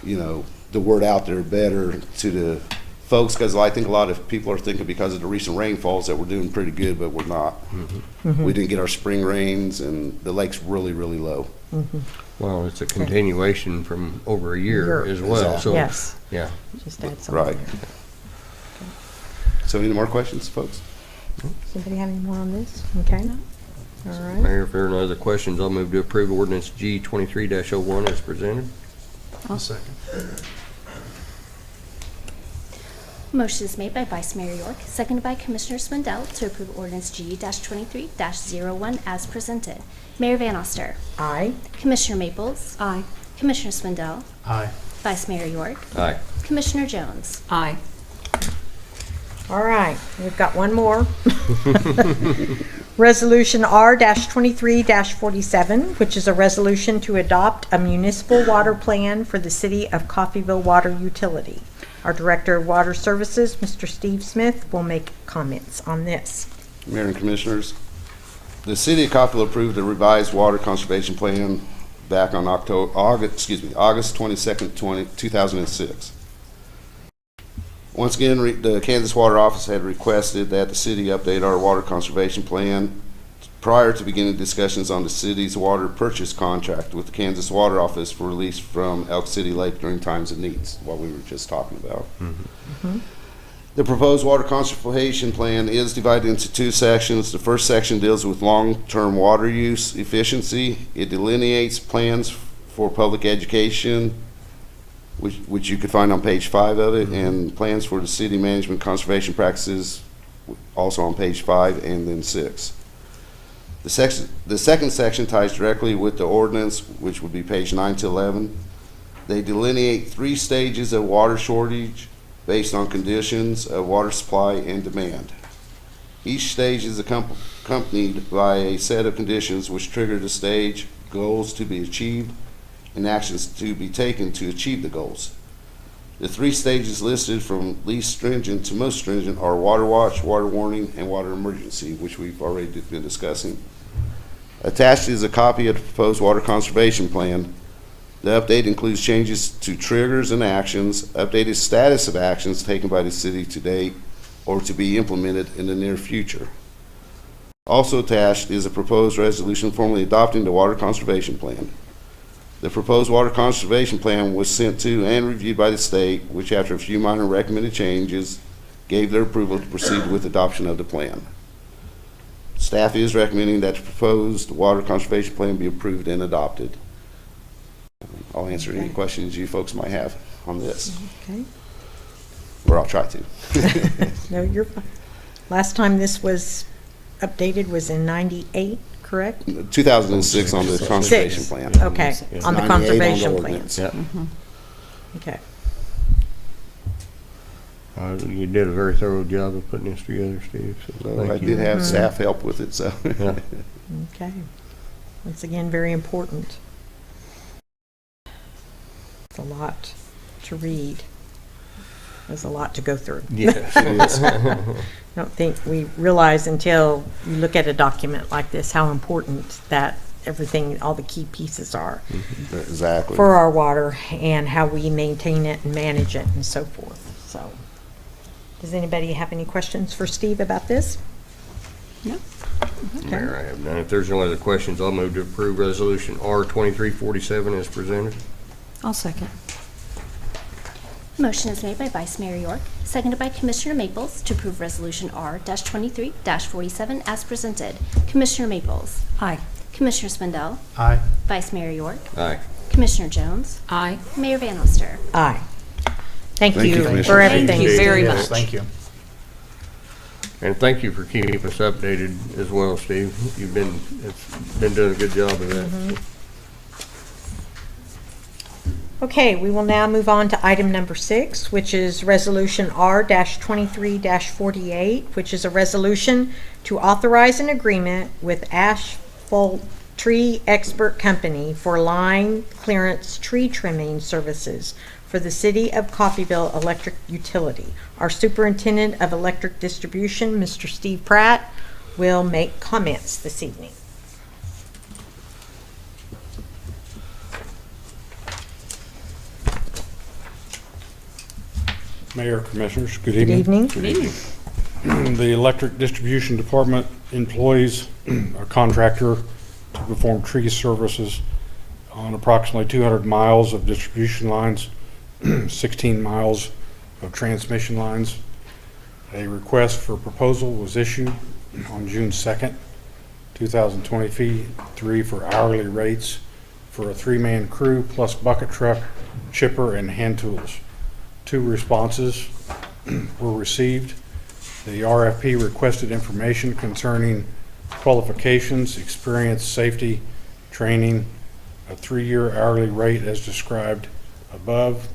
the word out there better to the folks, because I think a lot of people are thinking because of the recent rainfalls that we're doing pretty good, but we're not. We didn't get our spring rains, and the lake's really, really low. Well, it's a continuation from over a year as well, Exactly. so. Yes. Yeah. Just add something Right. there. So any more questions, folks? Does anybody have any more on this? Okay. All right. Mayor, if there are no other questions, I'll move to approve ordinance G 23-01 as presented. I'll second. Motion is made by Vice Mayor York, seconded by Commissioner Swindell to approve ordinance G-23-01 as presented. Mayor Van Oster. Aye. Commissioner Maples. Aye. Commissioner Swindell. Aye. Vice Mayor York. Aye. Commissioner Jones. Aye. All right, we've got one more. Resolution R-23-47, which is a resolution to adopt a municipal water plan for the city of Coffeyville Water Utility. Our Director of Water Services, Mr. Steve Smith, will make comments on this. Mayor and Commissioners, the city of Coffeyville approved a revised water conservation plan back on August 22nd, 2006. Once again, the Kansas Water Office had requested that the city update our water conservation plan prior to beginning discussions on the city's water purchase contract with the Kansas Water Office for release from Elk City Lake during times of needs, what we were just talking about. The proposed water conservation plan is divided into two sections. The first section deals with long-term water use efficiency. It delineates plans for public education, which you could find on page 5 of it, and plans for the city management conservation practices, also on page 5 and then 6. The second section ties directly with the ordinance, which would be page 9 to 11. They delineate 3 stages of water shortage based on conditions of water supply and demand. Each stage is accompanied by a set of conditions which trigger the stage, goals to be achieved, and actions to be taken to achieve the goals. The 3 stages listed from least stringent to most stringent are water watch, water warning, and water emergency, which we've already been discussing. Attached is a copy of the proposed water conservation plan. The update includes changes to triggers and actions, updated status of actions taken by the city to date or to be implemented in the near future. Also attached is a proposed resolution formally adopting the water conservation plan. The proposed water conservation plan was sent to and reviewed by the state, which after a few minor recommended changes, gave their approval to proceed with adoption of the plan. Staff is recommending that the proposed water conservation plan be approved and adopted. I'll answer any questions you folks might have on this, Okay. or I'll try to. No, you're fine. Last time this was updated was in 98, correct? 2006 on the conservation Six. plan. Okay, on the 98 conservation plan. ordinance. Yeah. Okay. You did a very thorough job of putting this together, Steve, so Well, I thank did you. have staff help with it, so. Yeah. Okay. Once again, very important. It's a lot to read. There's a lot to go through. Yes, it is. I don't think we realize until you look at a document like this how important that everything, all the key pieces are Exactly. for our water and how we maintain it and manage it and so forth. So, does anybody have any questions for Steve about this? No. Mayor, I have none. If there's no other questions, I'll move to approve Resolution R-2347 as presented. I'll second. Motion is made by Vice Mayor York, seconded by Commissioner Maples to approve Resolution R-23-47 as presented. Commissioner Maples. Aye. Commissioner Spindell. Aye. Vice Mayor York. Aye. Commissioner Jones. Aye. Mayor Van Oster. Aye. Thank Thank you, you Commissioner. for everything. Thank you very Yes, much. thank you. And thank you for keeping us updated as well, Steve. It's been doing a good job of that. Okay, we will now move on to item number 6, which is Resolution R-23-48, which is a resolution to authorize an agreement with Asphalt Tree Expert Company for line clearance tree trimming services for the City of Coffeyville Electric Utility. Our Superintendent of Electric Distribution, Mr. Steve Pratt, will make comments this evening. Mayor, Commissioners, good Good evening. evening. The Electric Distribution Department employs a contractor to perform tree services on approximately 200 miles of distribution lines, 16 miles of transmission lines. A request for proposal was issued on June 2nd, 2023 for hourly rates for a 3-man crew plus bucket truck, chipper, and hand tools. 2 responses were received. The RFP requested information concerning qualifications, experience, safety, training, a 3-year hourly rate as described above.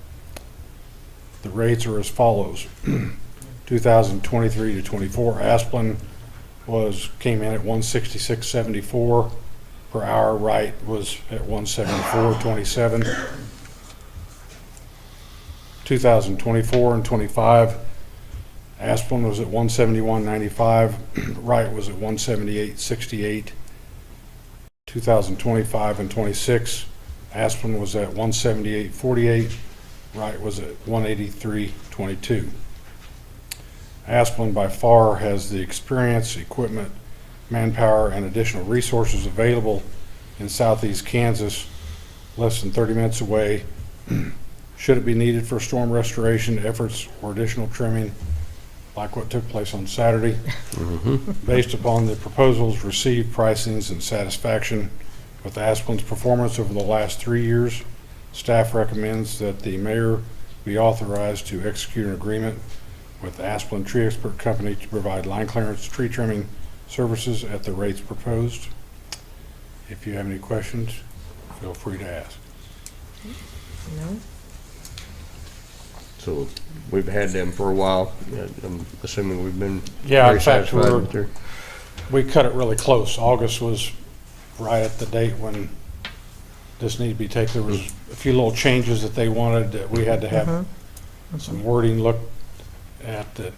The rates are as follows. 2023 to 24, Asplin came in at 166.74 per hour. Wright was at 174.27. 2024 and 25, Asplin was at 171.95, Wright was at 178.68. 2025 and 26, Asplin was at 178.48, Wright was at 183.22. Asplin by far has the experience, equipment, manpower, and additional resources available in southeast Kansas, less than 30 minutes away. Should it be needed for storm restoration efforts or additional trimming, like what took place on Saturday, based upon the proposals received, pricings, and satisfaction with Asplin's performance over the last 3 years, staff recommends that the mayor be authorized to execute an agreement with Asplin Tree Expert Company to provide line clearance tree trimming services at the rates proposed. If you have any questions, feel free to ask. No? So we've had them for a while. I'm assuming we've been Yeah, very in fact, satisfied with their. we cut it really close. August was right at the date when this needed to be taken. There was a few little changes that they wanted that we had to have some wording looked at that,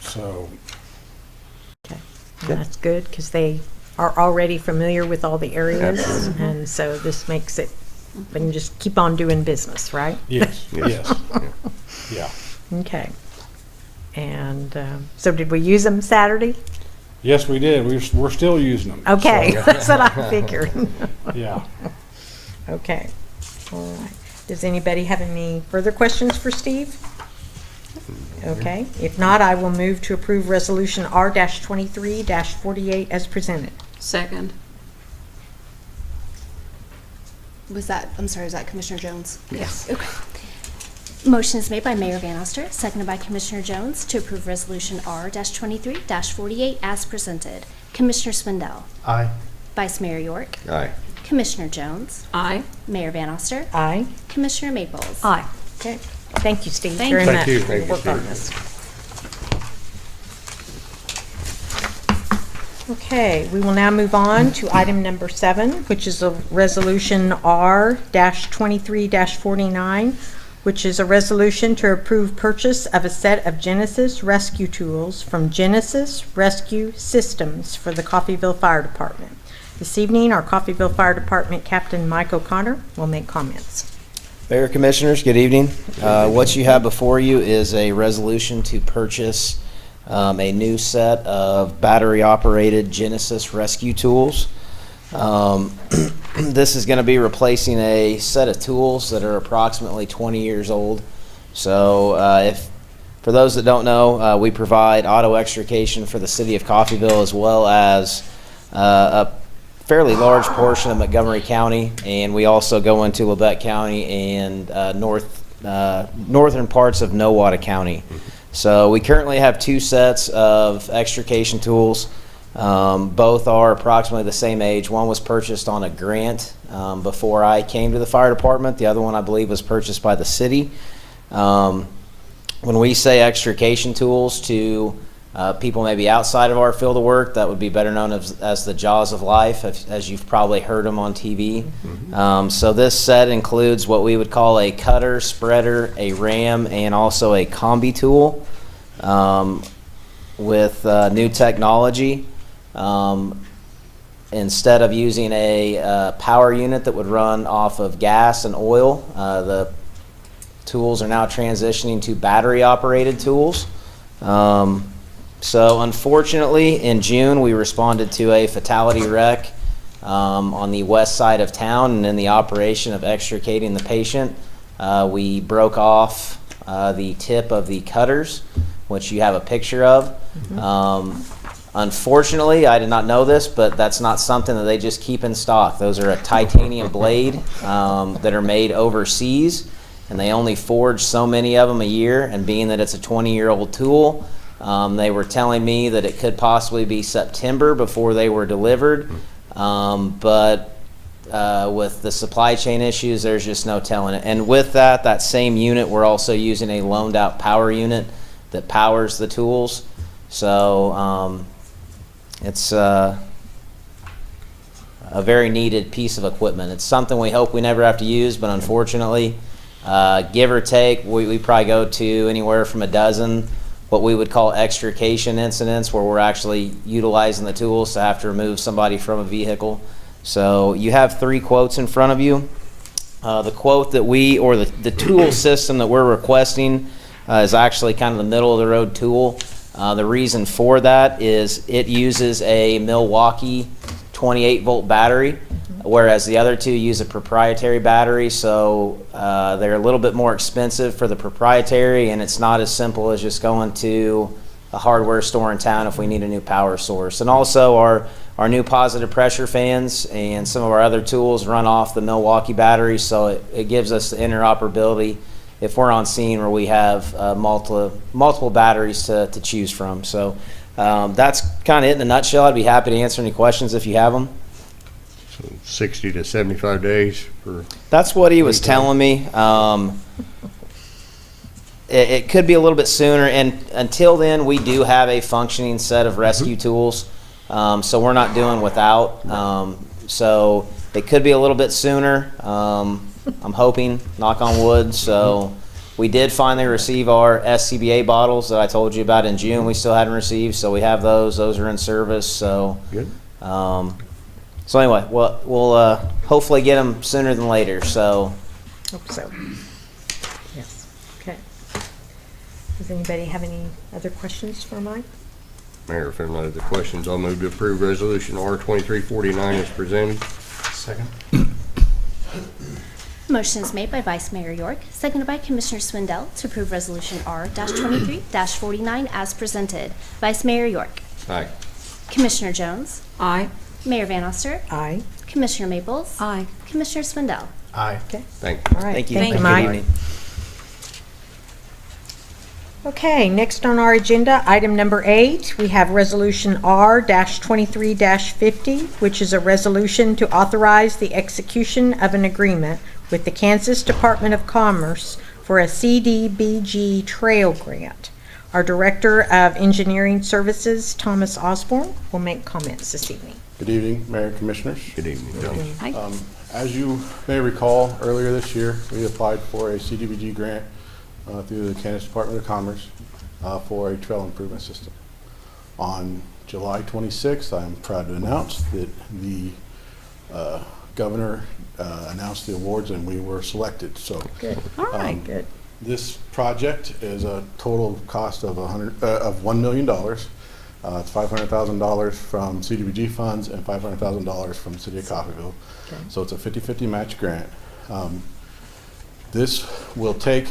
so. Okay, and that's good because they are already familiar with all the areas. Absolutely. And so this makes it, we can just keep on doing business, right? Yes, yes, yeah. Okay. And so did we use them Saturday? Yes, we did. We're still using them. Okay, so, that's what I figured. yeah. Okay, all right. Does anybody have any further questions for Steve? Okay, if not, I will move to approve Resolution R-23-48 as presented. Second. Was that, I'm sorry, was that Commissioner Jones? Yes. Okay. Motion is made by Mayor Van Oster, seconded by Commissioner Jones to approve Resolution R-23-48 as presented. Commissioner Swindell. Aye. Vice Mayor York. Aye. Commissioner Jones. Aye. Mayor Van Oster. Aye. Commissioner Maples. Aye. Okay. Thank you, Steve, Thank very you. much. Thank you. for Thank you, your work on Steve. this. Okay, we will now move on to item number 7, which is a resolution R-23-49, which is a resolution to approve purchase of a set of Genesis rescue tools from Genesis Rescue Systems for the Coffeyville Fire Department. This evening, our Coffeyville Fire Department Captain Mike O'Connor will make comments. Mayor, Commissioners, good evening. What you have before you is a resolution to purchase a new set of battery-operated Genesis rescue tools. This is going to be replacing a set of tools that are approximately 20 years old. So for those that don't know, we provide auto extrication for the city of Coffeyville as well as a fairly large portion of Montgomery County, and we also go into Labette County and northern parts of Nowata County. So we currently have 2 sets of extrication tools. Both are approximately the same age. One was purchased on a grant before I came to the fire department. The other one, I believe, was purchased by the city. When we say extrication tools to people maybe outside of our field of work, that would be better known as the Jaws of Life, as you've probably heard them on TV. So this set includes what we would call a cutter, spreader, a ram, and also a combi tool with new technology. Instead of using a power unit that would run off of gas and oil, the tools are now transitioning to battery-operated tools. So unfortunately, in June, we responded to a fatality wreck on the west side of town, and in the operation of extricating the patient, we broke off the tip of the cutters, which you have a picture of. Unfortunately, I did not know this, but that's not something that they just keep in stock. Those are a titanium blade that are made overseas, and they only forge so many of them a year, and being that it's a 20-year-old tool, they were telling me that it could possibly be September before they were delivered, but with the supply chain issues, there's just no telling it. And with that same unit, we're also using a loaned out power unit that powers the tools. So it's a very needed piece of equipment. It's something we hope we never have to use, but unfortunately, give or take, we probably go to anywhere from a dozen what we would call extrication incidents where we're actually utilizing the tools to have to remove somebody from a vehicle. So you have 3 quotes in front of you. The quote that the tool system that we're requesting is actually kind of the middle of the road tool. The reason for that is it uses a Milwaukee 28-volt battery, whereas the other 2 use a proprietary battery, so they're a little bit more expensive for the proprietary, and it's not as simple as just going to a hardware store in town if we need a new power source. And also our new positive pressure fans and some of our other tools run off the Milwaukee battery, so it gives us the interoperability if we're on scene where we have multiple batteries to choose from. So that's kind of it in a nutshell. I'd be happy to answer any questions if you have them. So 60 to 75 days for... That's what he was telling me. It could be a little bit sooner, and until then, we do have a functioning set of rescue tools, so we're not doing without. So it could be a little bit sooner. I'm hoping, knock on wood. So we did finally receive our SCBA bottles that I told you about in June. We still hadn't received, so we have those. Those are in service. So good. So anyway, we'll hopefully get them sooner than later. So Hope so. Yes. Okay. Does anybody have any other questions for Mike? Mayor, if there are no other questions, I'll move to approve resolution R-2349 as presented. Second. Motion is made by Vice Mayor York, seconded by Commissioner Swindell to approve Resolution R-23-49 as presented. Vice Mayor York. Aye. Commissioner Jones. Aye. Mayor Van Oster, Aye. Commissioner Maples. Aye. Commissioner Swindell. Aye. Okay. Thank you. All right. Thank you. Thank you, Good Mike. evening. Okay, next on our agenda, item number 8, we have Resolution R-23-50, which is a resolution to authorize the execution of an agreement with the Kansas Department of Commerce for a CDBG trail grant. Our Director of Engineering Services, Thomas Osborne, will make comments this evening. Good evening, Mayor and Commissioners. Good evening, Tom. Hi. As you may recall, earlier this year, we applied for a CDBG grant through the Kansas Department of Commerce for a trail improvement system. On July 26th, I am proud to announce that the governor announced the awards and we were selected. So Good. All right, good. this project is a total cost of $1 million. It's $500,000 from CDBG funds and $500,000 from the City of Coffeyville. Okay. So it's a 50-50 match grant. This will take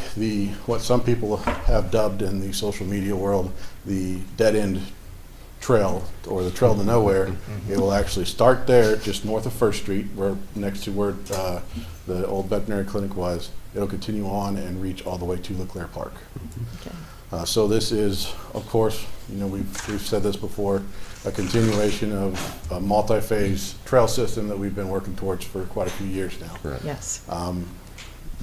what some people have dubbed in the social media world the dead end trail, or the trail to nowhere. It will actually start there just north of First Street, next to where the old veterinary clinic was. It'll continue on and reach all the way to Leclerc Park. Okay. So this is, of course, we've said this before, a continuation of a multi-phase trail system that we've been working towards for quite a few years now. Yes.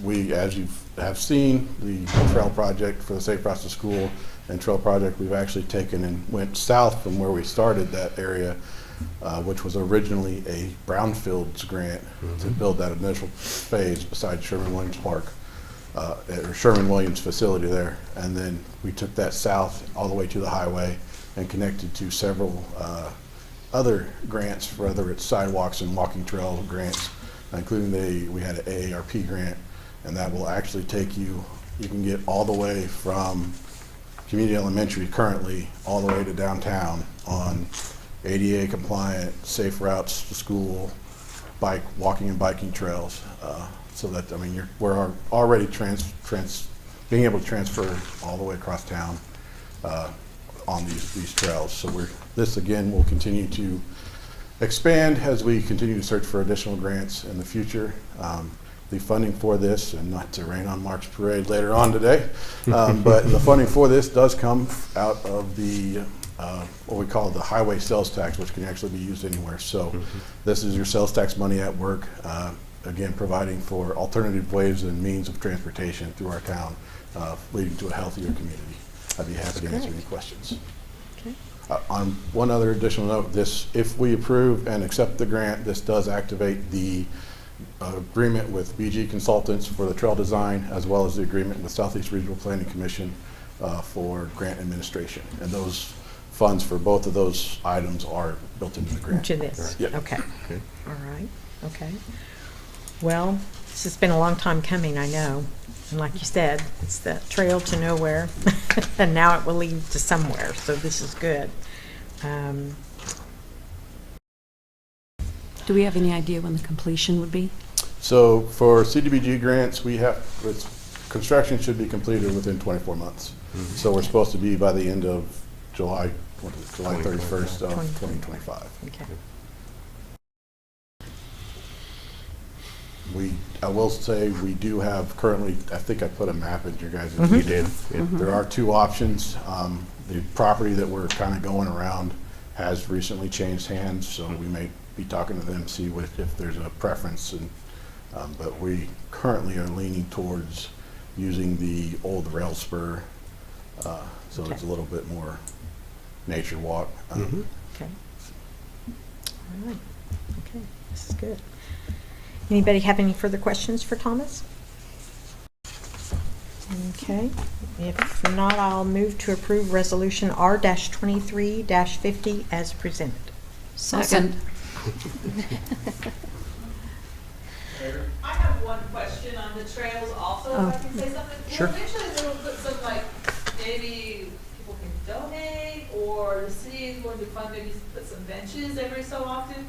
We, as you have seen, the trail project for the Safe Routes to School and trail project, we've actually taken and went south from where we started that area, which was originally a brownfields grant to build that initial phase beside Sherman-Williams Park, or Sherman-Williams facility there. And then we took that south all the way to the highway and connected to several other grants, whether it's sidewalks and walking trail grants, including we had an AARP grant. And that will actually take you can get all the way from Community Elementary currently all the way to downtown on ADA compliant, safe routes to school, walking and biking trails. So that, we're already being able to transfer all the way across town on these trails. So this again will continue to expand as we continue to search for additional grants in the future. The funding for this, and not to rain on Mark's parade later on today, but the funding for this does come out of the what we call the highway sales tax, which can actually be used anywhere. So this is your sales tax money at work, again providing for alternative ways and means of transportation through our town, leading to a healthier community. I'd be happy to answer any questions. Okay. On one other additional note, if we approve and accept the grant, this does activate the agreement with BG Consultants for the trail design, as well as the agreement with Southeast Regional Planning Commission for grant administration. And those funds for both of those items are built into the grant. To this? Yep. Okay. All right. Okay. Well, this has been a long time coming, I know. And like you said, it's the trail to nowhere, and now it will lead to somewhere, so this is good. Do we have any idea when the completion would be? So for CDBG grants, construction should be completed within 24 months. So we're supposed to be by the end of July 31st of 2025. Okay. I will say we do have currently, I think I put a map in your guys'. You did. Yeah. There are two options. The property that we're kind of going around has recently changed hands, so we may be talking to them, see if there's a preference. But we currently are leaning towards using the old rail spur, so it's a little bit more nature walk. Okay. All right. Okay, this is good. Anybody have any further questions for Thomas? Okay, if not, I'll move to approve Resolution R-23-50 as presented. Second. I have one question on the trails also, if I can say something. Sure. Well, eventually they will put some, maybe people can donate, or the city is going to fund, maybe put some benches every so often.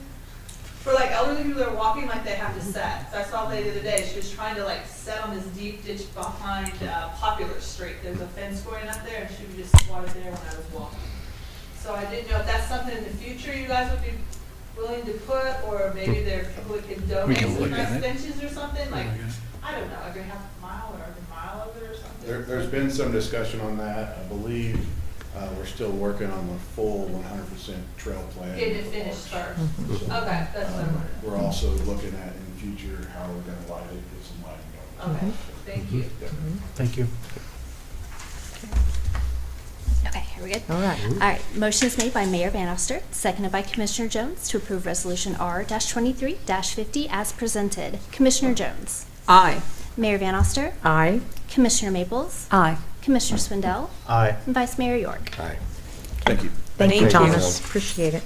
For elderly people that are walking, they have to set. So I saw a lady the other day, she was trying to set on this deep ditch behind Popular Street. There's a fence going up there, and she would just squatted there when I was walking. So I didn't know if that's something in the future you guys would be willing to put, or maybe there are people that can donate can some look nice at it. benches or something, like, I don't know, every half mile or every mile of it or something? There's been some discussion on that. I believe we're still working on the full 100% trail plan. Getting it finished first. So, Okay, that's what I wanted. We're also looking at in the future how we're gonna light it, get some lighting going. Okay, thank you. Thank you. Okay, here we go. All right. All right, motion is made by Mayor Van Oster, seconded by Commissioner Jones to approve Resolution R-23-50 as presented. Commissioner Jones. Aye. Mayor Van Oster. Aye. Commissioner Maples. Aye. Commissioner Swindell. Aye. And Vice Mayor York. Aye. Thank you. Thank you, Thank you. Thomas. Appreciate it.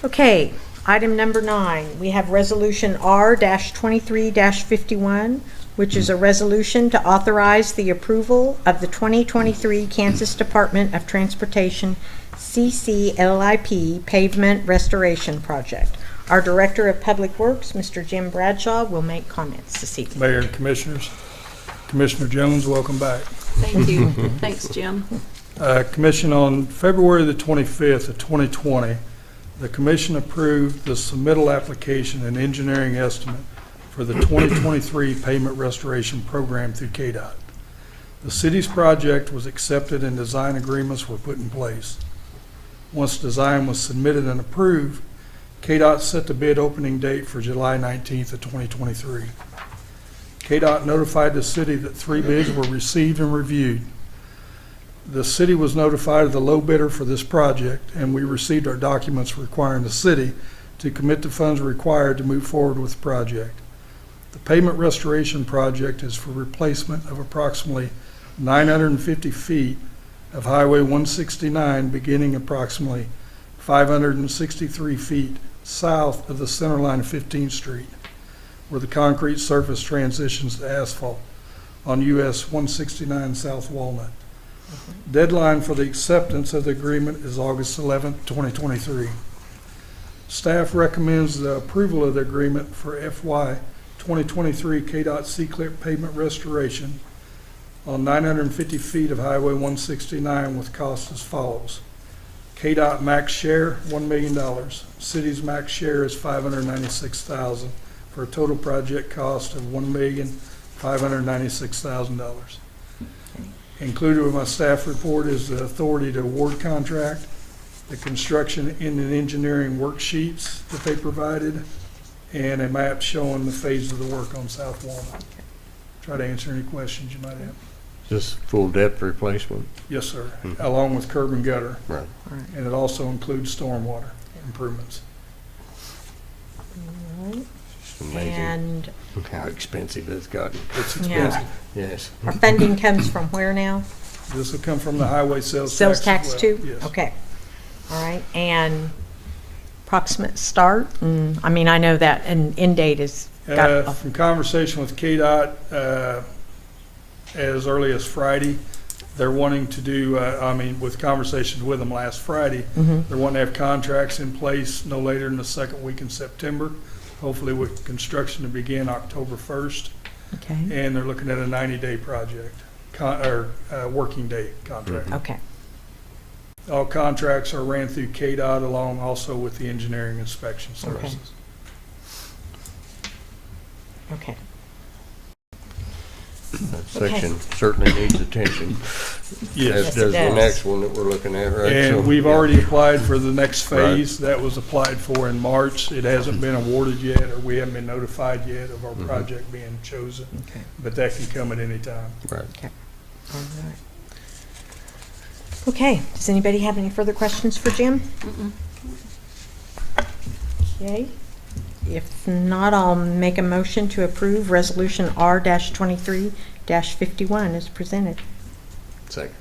Okay, item number 9, we have Resolution R-23-51, which is a resolution to authorize the approval of the 2023 Kansas Department of Transportation CCLIP Pavement Restoration Project. Our Director of Public Works, Mr. Jim Bradshaw, will make comments this evening. Mayor and Commissioners. Commissioner Jones, welcome back. Thank you. Thanks, Jim. Commission, on February the 25th of 2020, the Commission approved the submittal application and engineering estimate for the 2023 Pavement Restoration Program through KDOT. The city's project was accepted and design agreements were put in place. Once design was submitted and approved, KDOT set the bid opening date for July 19th of 2023. KDOT notified the city that 3 bids were received and reviewed. The city was notified of the low bidder for this project, and we received our documents requiring the city to commit the funds required to move forward with the project. The pavement restoration project is for replacement of approximately 950 feet of Highway 169, beginning approximately 563 feet south of the center line of 15th Street, where the concrete surface transitions to asphalt on US 169 South Walnut. Deadline for the acceptance of the agreement is August 11th, 2023. Staff recommends the approval of the agreement for FY 2023 KDOT C-CLIP pavement restoration on 950 feet of Highway 169 with costs as follows. KDOT max share, $1 million. City's max share is $596,000 for a total project cost of $1,596,000. Included with my staff report is the authority to award contract, the construction and engineering worksheets that they provided, and a map showing the phase of the work on South Walnut. Try to answer any questions you might have. Just full depth replacement? Yes, sir, along with curb and gutter. Right. And it also includes stormwater improvements. It's amazing And how expensive it's gotten. It's Yeah. expensive. Yes. our funding comes from where now? This will come from the highway sales tax. Sales as tax well. too? Yes. Okay. All right, and approximate start? I mean, I know that an end date is got, From conversation with KDOT, as early as Friday, they're wanting to do, with conversations with them last Friday, they're wanting to have contracts in place no later than the second week in September, hopefully with construction to begin October 1st. okay, And they're looking at a 90-day project, working day contract. okay. All contracts are ran through KDOT along also with the engineering inspection services. Okay. That section certainly needs attention. Yes. As does it the does. next one that we're looking at, right? So, And we've yeah. already applied for the next Right. phase. That was applied for in March. It hasn't been awarded yet, or we haven't been notified yet of our project being chosen. Okay. But that can come at any time. Right. All right. Okay, does anybody have any further questions for Jim? Okay, if not, I'll make a motion to approve Resolution R-23-51 as presented. Second.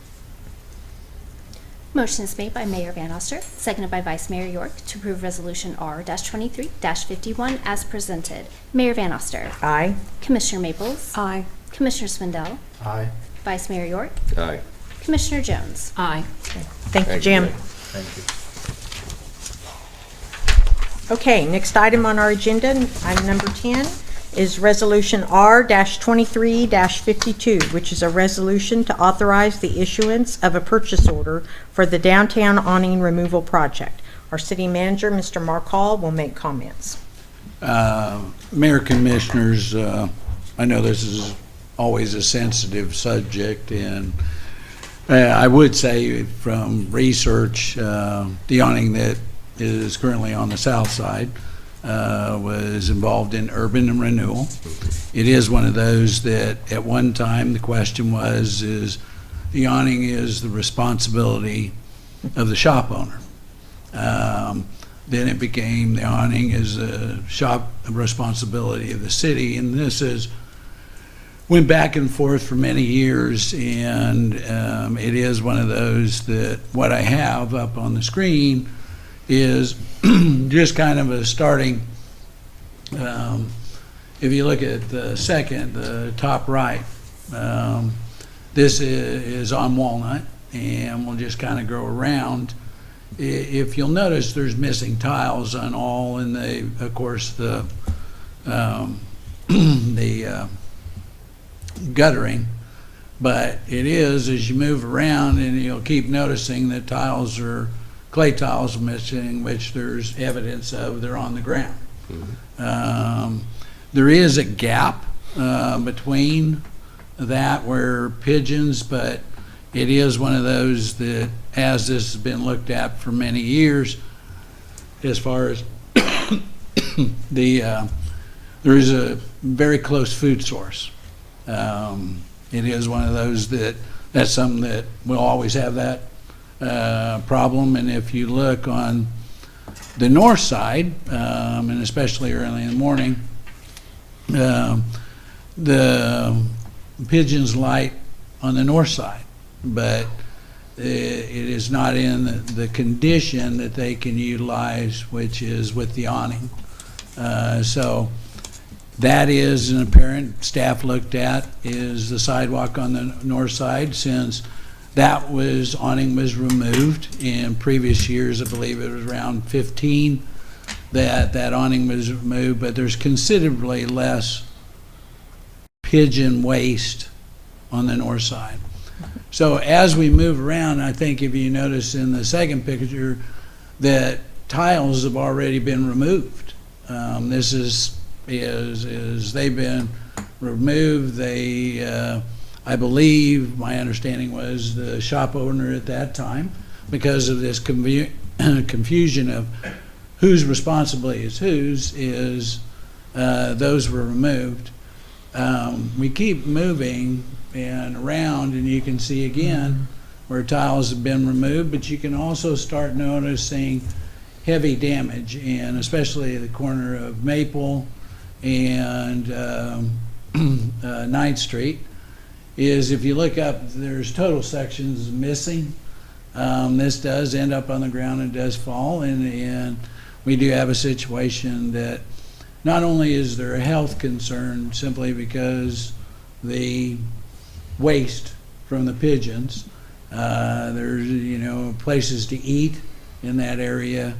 Motion is made by Mayor Van Oster, seconded by Vice Mayor York to approve Resolution R-23-51 as presented. Mayor Van Oster. Aye. Commissioner Maples. Aye. Commissioner Swindell. Aye. Vice Mayor York. Aye. Commissioner Jones. Aye. Thank you, Jim. Thank you. Okay, next item on our agenda, item number 10, is Resolution R-23-52, which is a resolution to authorize the issuance of a purchase order for the downtown awning removal project. Our city manager, Mr. Mark Hall, will make comments. Mayor, Commissioners, I know this is always a sensitive subject, and I would say from research, the awning that is currently on the south side was involved in urban renewal. It is one of those that at one time the question was, is the awning is the responsibility of the shop owner. Then it became the awning is a shop responsibility of the city, and this is went back and forth for many years, and it is one of those that what I have up on the screen is just kind of a starting. If you look at the top right, this is on Walnut, and we'll just kind of go around. If you'll notice, there's missing tiles on all, and of course the guttering, but it is, as you move around, and you'll keep noticing that clay tiles are missing, which there's evidence of they're on the ground. There is a gap between that where pigeons, but it is one of those that, as this has been looked at for many years, as far as there is a very close food source. It is one of those that's something that we'll always have that problem. And if you look on the north side, and especially early in the morning, the pigeons light on the north side, but it is not in the condition that they can utilize, which is with the awning. So that is an apparent, staff looked at, is the sidewalk on the north side, since that awning was removed in previous years. I believe it was around 15 that awning was removed, but there's considerably less pigeon waste on the north side. So as we move around, I think if you notice in the second picture that tiles have already been removed. This is they've been removed. I believe, my understanding was the shop owner at that time, because of this confusion of whose responsibility is whose, those were removed. We keep moving and around, and you can see again where tiles have been removed, but you can also start noticing heavy damage, and especially the corner of Maple and 9th Street, is if you look up, there's total sections missing. This does end up on the ground and does fall, and we do have a situation that not only is there a health concern simply because the waste from the pigeons, there's places to eat in that area,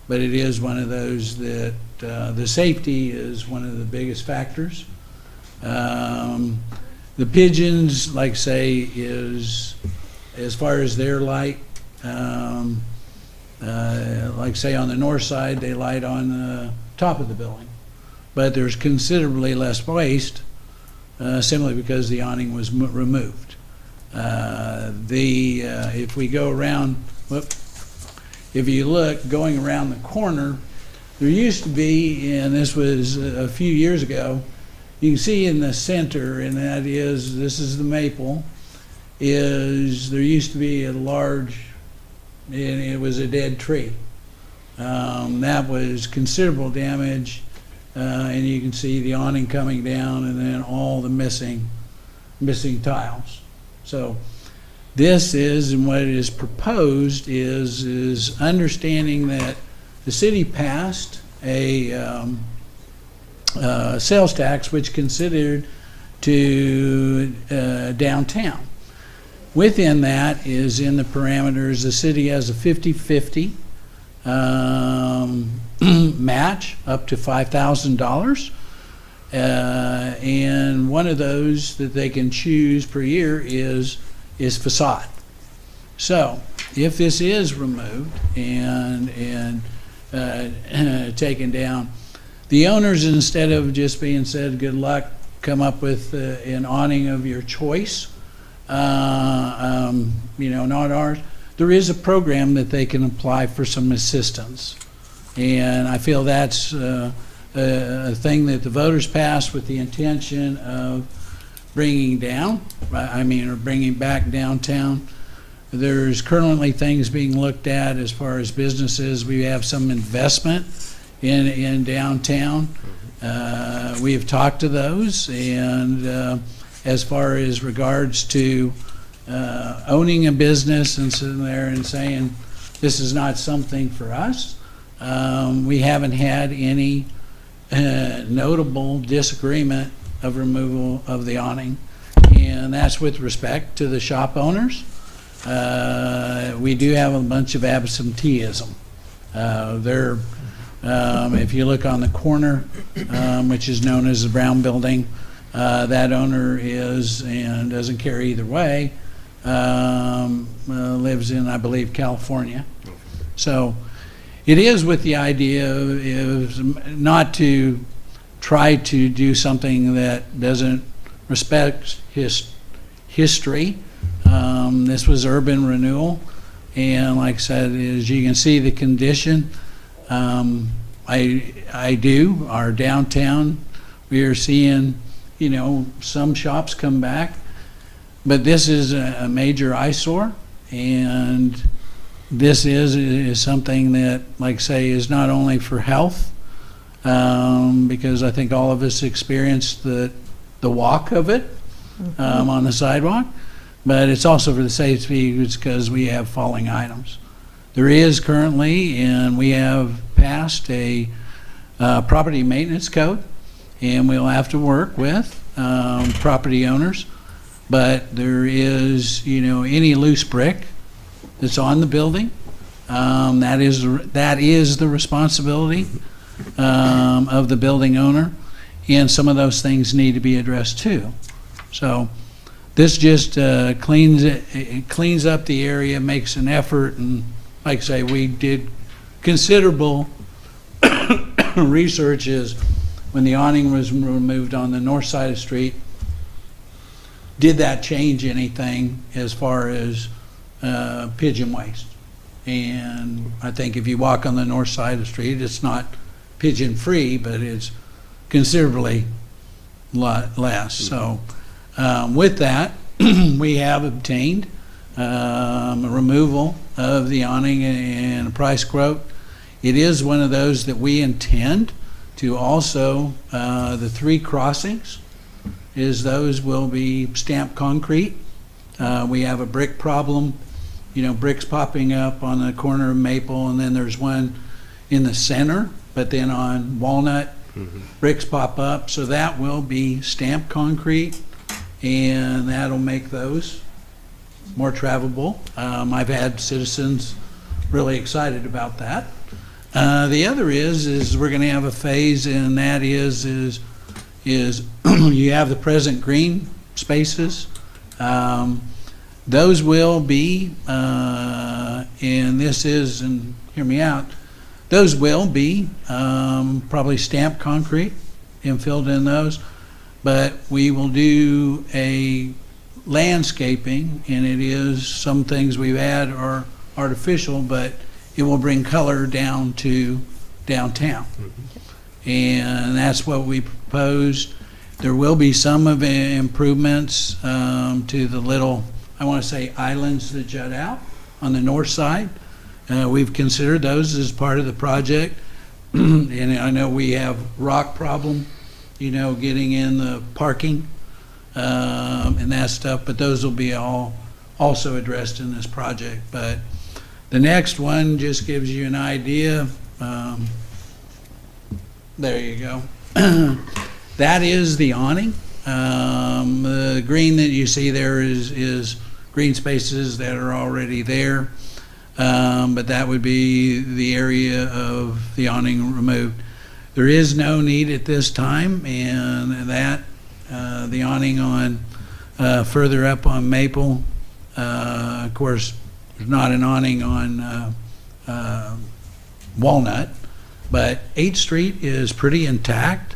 but it is one of those that the safety is one of the biggest factors. The pigeons, like say, is as far as their light, like say on the north side, they light on the top of the building, but there's considerably less waste simply because the awning was removed. If we go around, if you look going around the corner, there used to be, and this was a few years ago, you can see in the center, and that is, this is the Maple, is there used to be a large, and it was a dead tree. That was considerable damage, and you can see the awning coming down and then all the missing tiles. So this is, and what is proposed is understanding that the city passed a sales tax which considered to downtown. Within that is in the parameters, the city has a 50-50 match up to $5,000. And one of those that they can choose per year is facade. So if this is removed and taken down, the owners, instead of just being said, good luck, come up with an awning of your choice, not ours. There is a program that they can apply for some assistance. And I feel that's a thing that the voters passed with the intention of bringing bringing back downtown. There's currently things being looked at as far as businesses. We have some investment in downtown. We have talked to those, and as far as regards to owning a business and sitting there and saying, this is not something for us, we haven't had any notable disagreement of removal of the awning, and that's with respect to the shop owners. We do have a bunch of absenteeism. If you look on the corner, which is known as the Brown Building, that owner is, and doesn't care either way, lives in, I believe, California. So it is with the idea of not to try to do something that doesn't respect history. This was urban renewal, and like I said, as you can see the condition, I do. Our downtown, we are seeing, some shops come back, but this is a major eyesore, and this is something that, like I say, is not only for health, because I think all of us experienced the walk of it on the sidewalk, but it's also for the safety because we have falling items. There is currently, and we have passed a property maintenance code, and we'll have to work with property owners. But there is, any loose brick that's on the building, that is the responsibility of the building owner, and some of those things need to be addressed too. So this just cleans up the area, makes an effort, and like I say, we did considerable research is when the awning was removed on the north side of the street, did that change anything as far as pigeon waste? And I think if you walk on the north side of the street, it's not pigeon free, but it's considerably less. So with that, we have obtained a removal of the awning and a price quote. It is one of those that we intend to also, the 3 crossings, is those will be stamped concrete. We have a brick problem, bricks popping up on the corner of Maple, and then there's one in the center, but then on Walnut, bricks pop up. So that will be stamped concrete, and that'll make those more travelable. I've had citizens really excited about that. The other is we're going to have a phase, and that is you have the present green spaces. Those will be, and this is, and hear me out, those will be probably stamped concrete and filled in those, but we will do a landscaping, and it is, some things we've had are artificial, but it will bring color down to downtown. And that's what we proposed. There will be some of improvements to the little, I want to say, islands that jut out on the north side. We've considered those as part of the project. And I know we have rock problem, getting in the parking and that stuff, but those will be all also addressed in this project. But the next one just gives you an idea. There you go. That is the awning. The green that you see there is green spaces that are already there. But that would be the area of the awning removed. There is no need at this time, and that the awning on further up on Maple, of course, There's not an awning on Walnut, but 8th Street is pretty intact.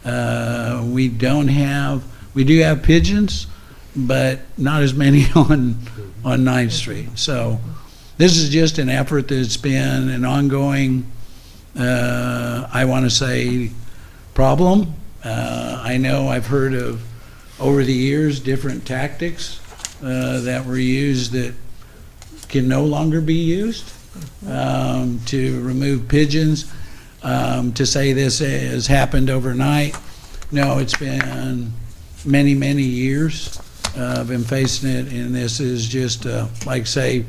We do have pigeons, but not as many on 9th Street. So this is just an effort that's been an ongoing, I want to say, problem. I know I've heard of, over the years, different tactics that were used that can no longer be used to remove pigeons. To say this has happened overnight, no, it's been many, many years. I've been facing it, and this is just, like say,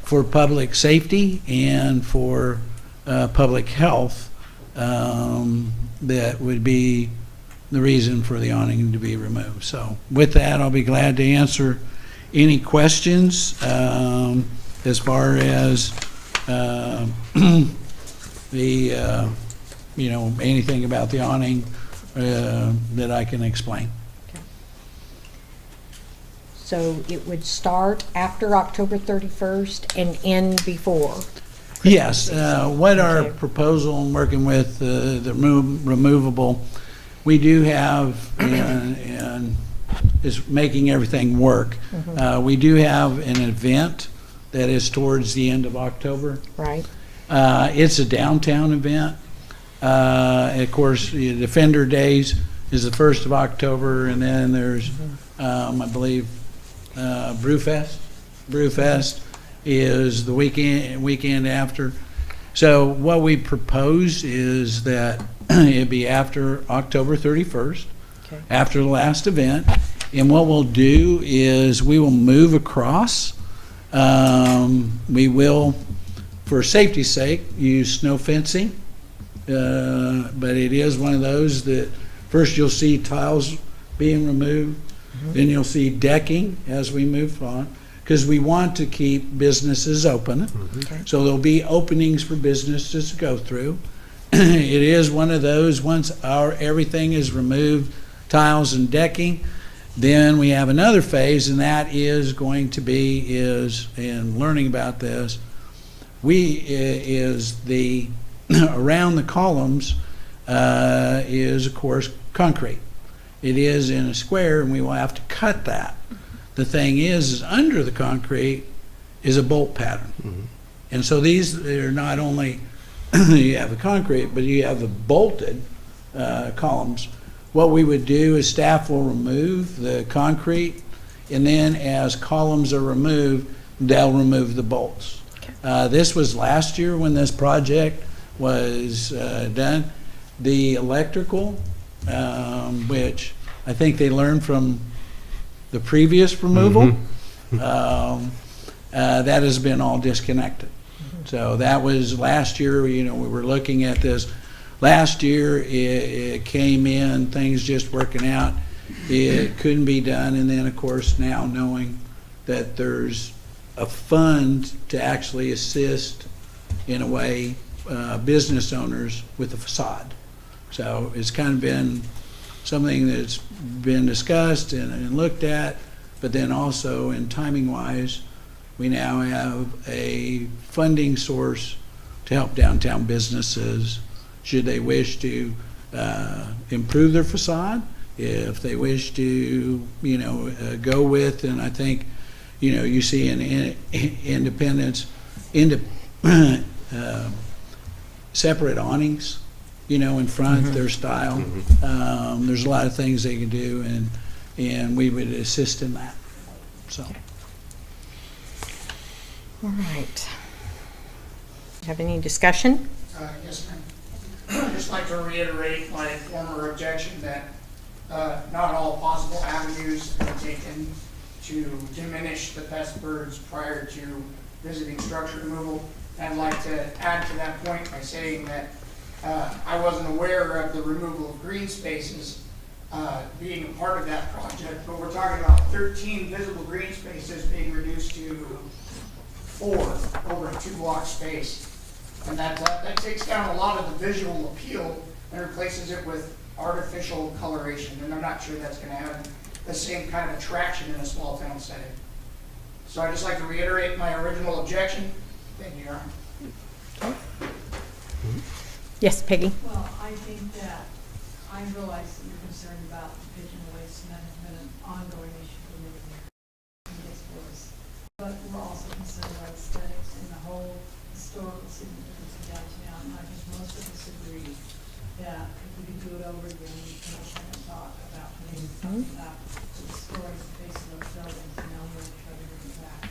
for public safety and for public health, that would be the reason for the awning to be removed. So with that, I'll be glad to answer any questions as far as anything about the awning that I can explain. So it would start after October 31st and end before? Yes, what our proposal and working with the removable, we do have, and is making everything work. We do have an event that is towards the end of October. Right. It's a downtown event. Of course, the Defender Days is the 1st of October, and then there's, I believe, Brewfest. Brewfest is the weekend after. So what we propose is that it'd be after October 31st, after the last event. And what we'll do is we will move across. We will, for safety's sake, use snow fencing. But it is one of those that first you'll see tiles being removed, then you'll see decking as we move on, because we want to keep businesses open. So there'll be openings for businesses to go through. It is one of those, once everything is removed, tiles and decking, then we have another phase, and that is going to be, in learning about this, is the around the columns is, of course, concrete. It is in a square, and we will have to cut that. The thing is under the concrete is a bolt pattern. And so these are not only, you have the concrete, but you have the bolted columns. What we would do is staff will remove the concrete, and then as columns are removed, they'll remove the bolts. This was last year when this project was done. The electrical, which I think they learned from the previous removal, that has been all disconnected. So that was last year, we were looking at this. Last year, it came in, things just working out. It couldn't be done, and then, of course, now knowing that there's a fund to actually assist, in a way, business owners with the facade. So it's kind of been something that's been discussed and looked at, but then also in timing-wise, we now have a funding source to help downtown businesses should they wish to improve their facade, if they wish to, go with, and I think, you see in Independence, separate awnings, in front, their style. There's a lot of things they can do, and we would assist in that. So. All right. Have any discussion? Yes, ma'am. I'd just like to reiterate my former objection that not all possible avenues are taken to diminish the pest birds prior to visiting structure removal. I'd like to add to that point by saying that I wasn't aware of the removal of green spaces being a part of that project, but we're talking about 13 visible green spaces being reduced to 4 over a 2-block space. And that takes down a lot of the visual appeal and replaces it with artificial coloration. And I'm not sure that's going to have the same kind of attraction in a small town setting. So I'd just like to reiterate my original objection. Thank you, Your Honor. Yes, Peggy? Well, I think that, I realize that you're concerned about the pigeon waste management and ongoing issue for many years for us. But we're also concerned about aesthetics and the whole historical significance of downtown. And I think most of us agree that if we could do it over again, we can have a talk about maybe something about the stories the face of those buildings, and now we're going to try to bring it back.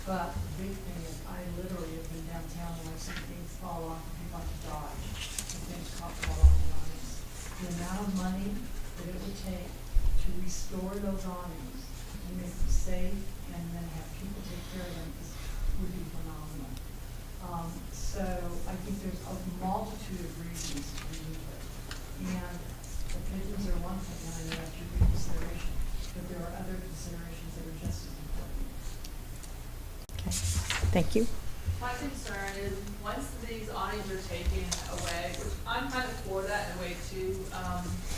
But the big thing is, I literally have been downtown and I've seen things fall off and people have to dodge. And things fall off the awnings. The amount of money that it would take to restore those awnings and make them safe and then have people take care of them would be phenomenal. So I think there's a multitude of reasons to remove it. And the pigeons are one thing, and I know that's your consideration, but there are other considerations that are just as important. Okay, thank you. My concern is once these awnings are taken away, which I'm kind of for that in a way too,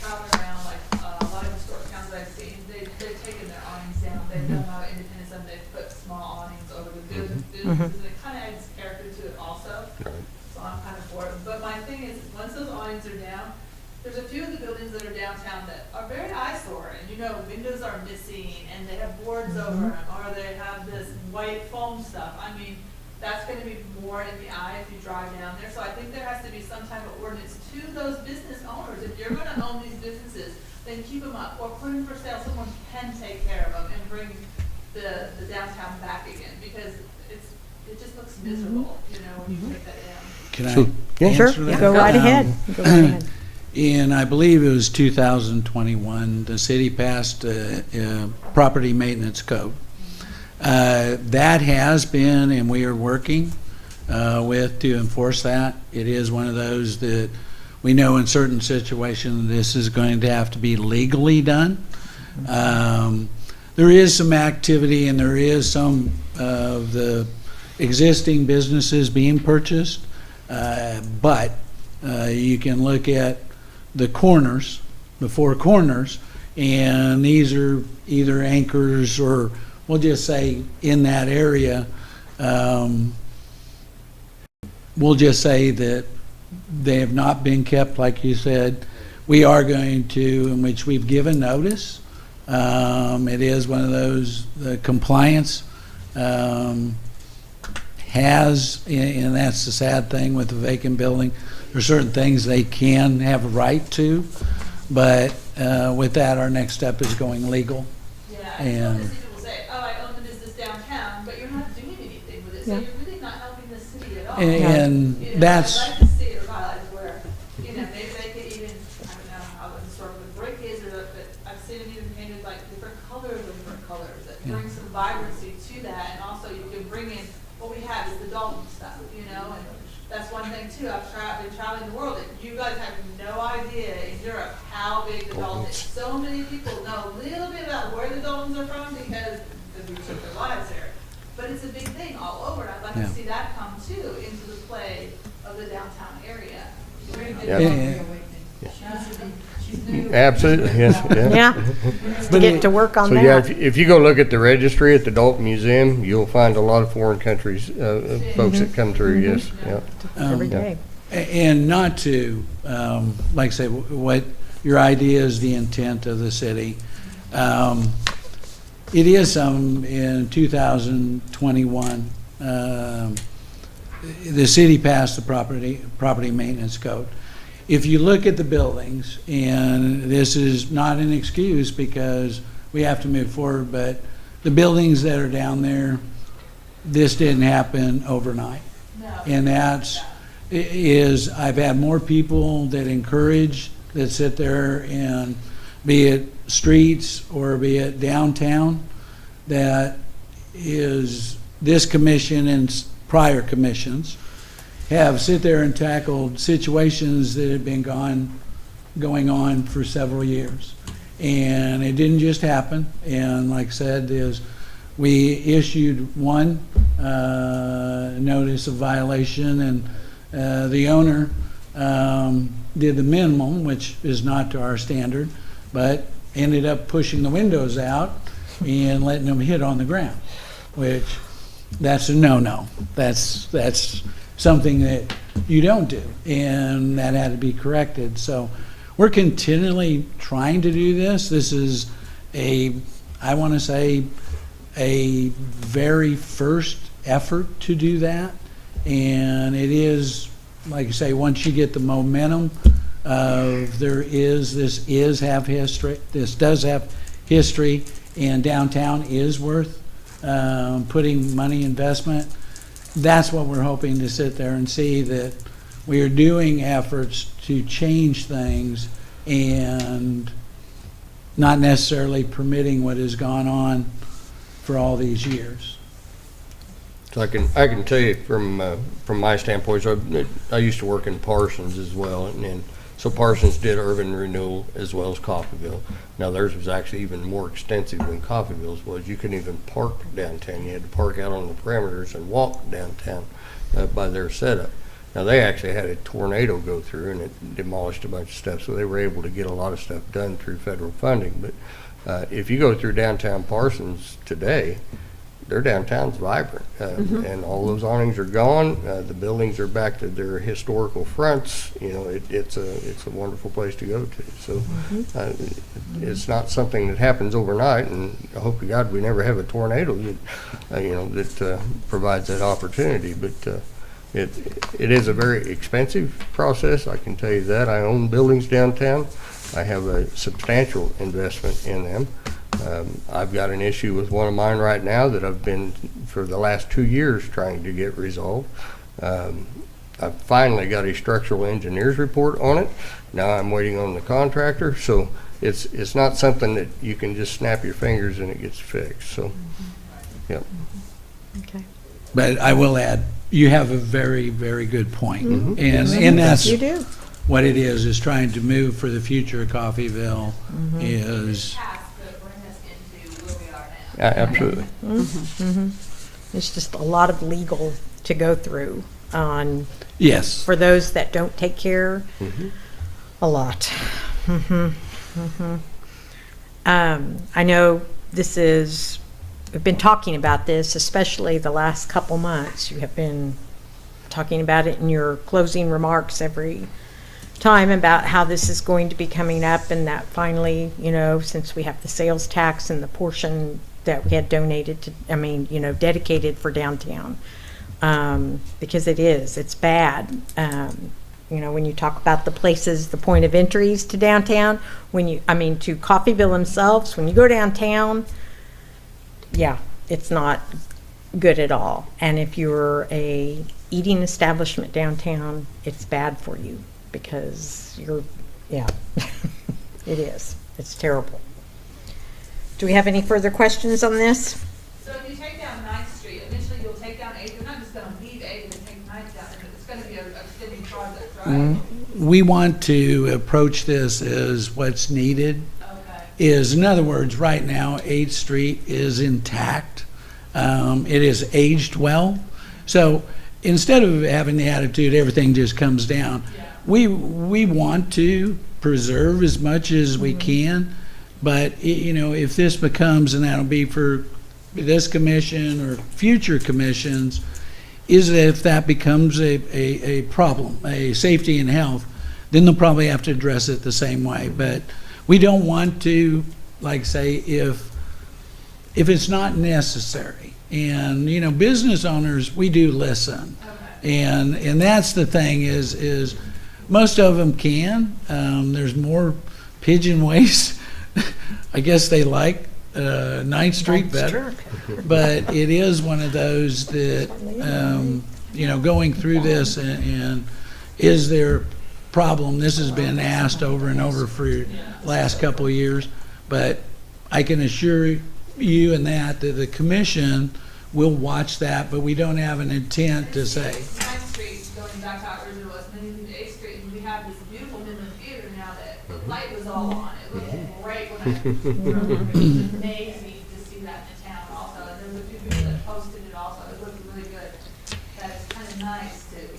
traveling around like a lot of historic towns that I've seen, they've taken their awnings down. They've done a lot of independence and they've put small awnings over the businesses, and it kind of adds character to it also. So I'm kind of for it. But my thing is, once those awnings are down, there's a few of the buildings that are downtown that are very eyesore, and you know, windows are missing, and they have boards over them, or they have this white foam stuff. I mean, that's going to be more in the eye if you drive down there. So I think there has to be some type of ordinance to those business owners. If you're going to own these businesses, then keep them up or put them for sale. Someone can take care of them and bring the downtown back again, because it just looks miserable, you know, when you take that down. Can I Yeah, answer sure. that? Go right ahead. Go right ahead. And I believe it was 2021, the city passed a property maintenance code. That has been, and we are working with to enforce that. It is one of those that we know in certain situations this is going to have to be legally done. There is some activity and there is some of the existing businesses being purchased, but you can look at the corners, the four corners, and these are either anchors or we'll just say in that area, we'll just say that they have not been kept, like you said. We are going to, in which we've given notice. It is one of those, the compliance has, and that's the sad thing with the vacant building. There's certain things they can have a right to, but with that, our next step is going legal. Yeah, And I just want to see people say, oh, I own the business downtown, but you're not doing anything with it, so Yeah. you're really not helping the city at all. And You know, that's, I'd like to see it realized where, you know, maybe they could even, I don't know how the historical brick is, or, but I've seen them even painted like different colors of different colors that bring some vibrancy to that, and also you can bring in, what we have is the Dalton stuff, you know, and that's one thing too. I've been traveling the world, and you guys have no idea in Europe how big the Dalton is. So many people know a little bit about where the Daltons are from because we took their lives there. But it's a big thing all over, and I'd like Yeah. to see that come too into the play of the downtown area. Absolutely, yes, yeah. Yeah, to get to work on So yeah, that. if you go look at the registry at the Dalton Museum, you'll find a lot of foreign countries, folks that come through, yes, yeah. Every day. and not to, like I say, what your idea is the intent of the city. It is in 2021, the city passed the property maintenance code. If you look at the buildings, and this is not an excuse because we have to move forward, but the buildings that are down there, this didn't happen overnight. And I've had more people that encourage, that sit there and be it streets or be it downtown, that is this commission and prior commissions have sit there and tackled situations that have been going on for several years. And it didn't just happen. And like I said, we issued one notice of violation, and the owner did the minimum, which is not to our standard, but ended up pushing the windows out and letting them hit on the ground. which that's a no-no. That's something that you don't do, and that had to be corrected. So we're continually trying to do this. This is I want to say, a very first effort to do that. And it is, like I say, once you get the momentum of this does have history, and downtown is worth putting money investment. That's what we're hoping to sit there and see, that we are doing efforts to change things and not necessarily permitting what has gone on for all these years. So I can tell you from my standpoint, so I used to work in Parsons as well, and so Parsons did urban renewal as well as Coffeyville. Now theirs was actually even more extensive than Coffeyville's was. You couldn't even park downtown. You had to park out on the perimeters and walk downtown by their setup. Now they actually had a tornado go through and it demolished a bunch of stuff, so they were able to get a lot of stuff done through federal funding. But if you go through downtown Parsons today, their downtown's vibrant, and all those awnings are gone. The buildings are back to their historical fronts. You know, it's a wonderful place to go to. So it's not something that happens overnight, and I hope to God we never have a tornado that provides that opportunity. But it is a very expensive process, I can tell you that. I own buildings downtown. I have a substantial investment in them. I've got an issue with one of mine right now that I've been for the last 2 years trying to get resolved. I've finally got a structural engineer's report on it. Now I'm waiting on the contractor, so it's not something that you can just snap your fingers and it gets fixed. So, yep. Okay. But I will add, you have a very, very good point. And that's You do. what it is trying to move for the future of Coffeyville is, Absolutely. It's just a lot of legal to go through on, yes. for those that don't take care, a lot. I know we've been talking about this, especially the last couple months. You have been talking about it in your closing remarks every time about how this is going to be coming up, and that finally, since we have the sales tax and the portion that we had dedicated for downtown, because it's bad. When you talk about the places, the point of entries to downtown, to Coffeyville themselves, when you go downtown, yeah, it's not good at all. And if you're a eating establishment downtown, it's bad for you because it is. It's terrible. Do we have any further questions on this? So if you take down 9th Street, eventually you'll take down 8th. You're not just going to leave 8th and take 9th down. It's going to be a steady project, right? we want to approach this as what's needed. Is, in other words, right now, 8th Street is intact. It is aged well. So instead of having the attitude everything just comes down, we want to preserve as much as we can. But, if this becomes, and that'll be for this commission or future commissions, is that if that becomes a problem, a safety and health, then they'll probably have to address it the same way. But we don't want to, like say, if it's not necessary. And, business owners, we do listen. And that's the thing is most of them can. There's more pigeon waste. I guess they like 9th Street better. But it is one of those that, going through this and is there problem? This has been asked over and over for the last couple of years. But I can assure you and that the commission will watch that, but we don't have an intent to say. 9th Street, going back to how original was, and then even 8th Street, and we have this beautiful Midland Theater now that the light was all on. It looked great when I drove. It was amazing to see that in town also. And there was a few people that posted it also. It looked really good. That's kind of nice too.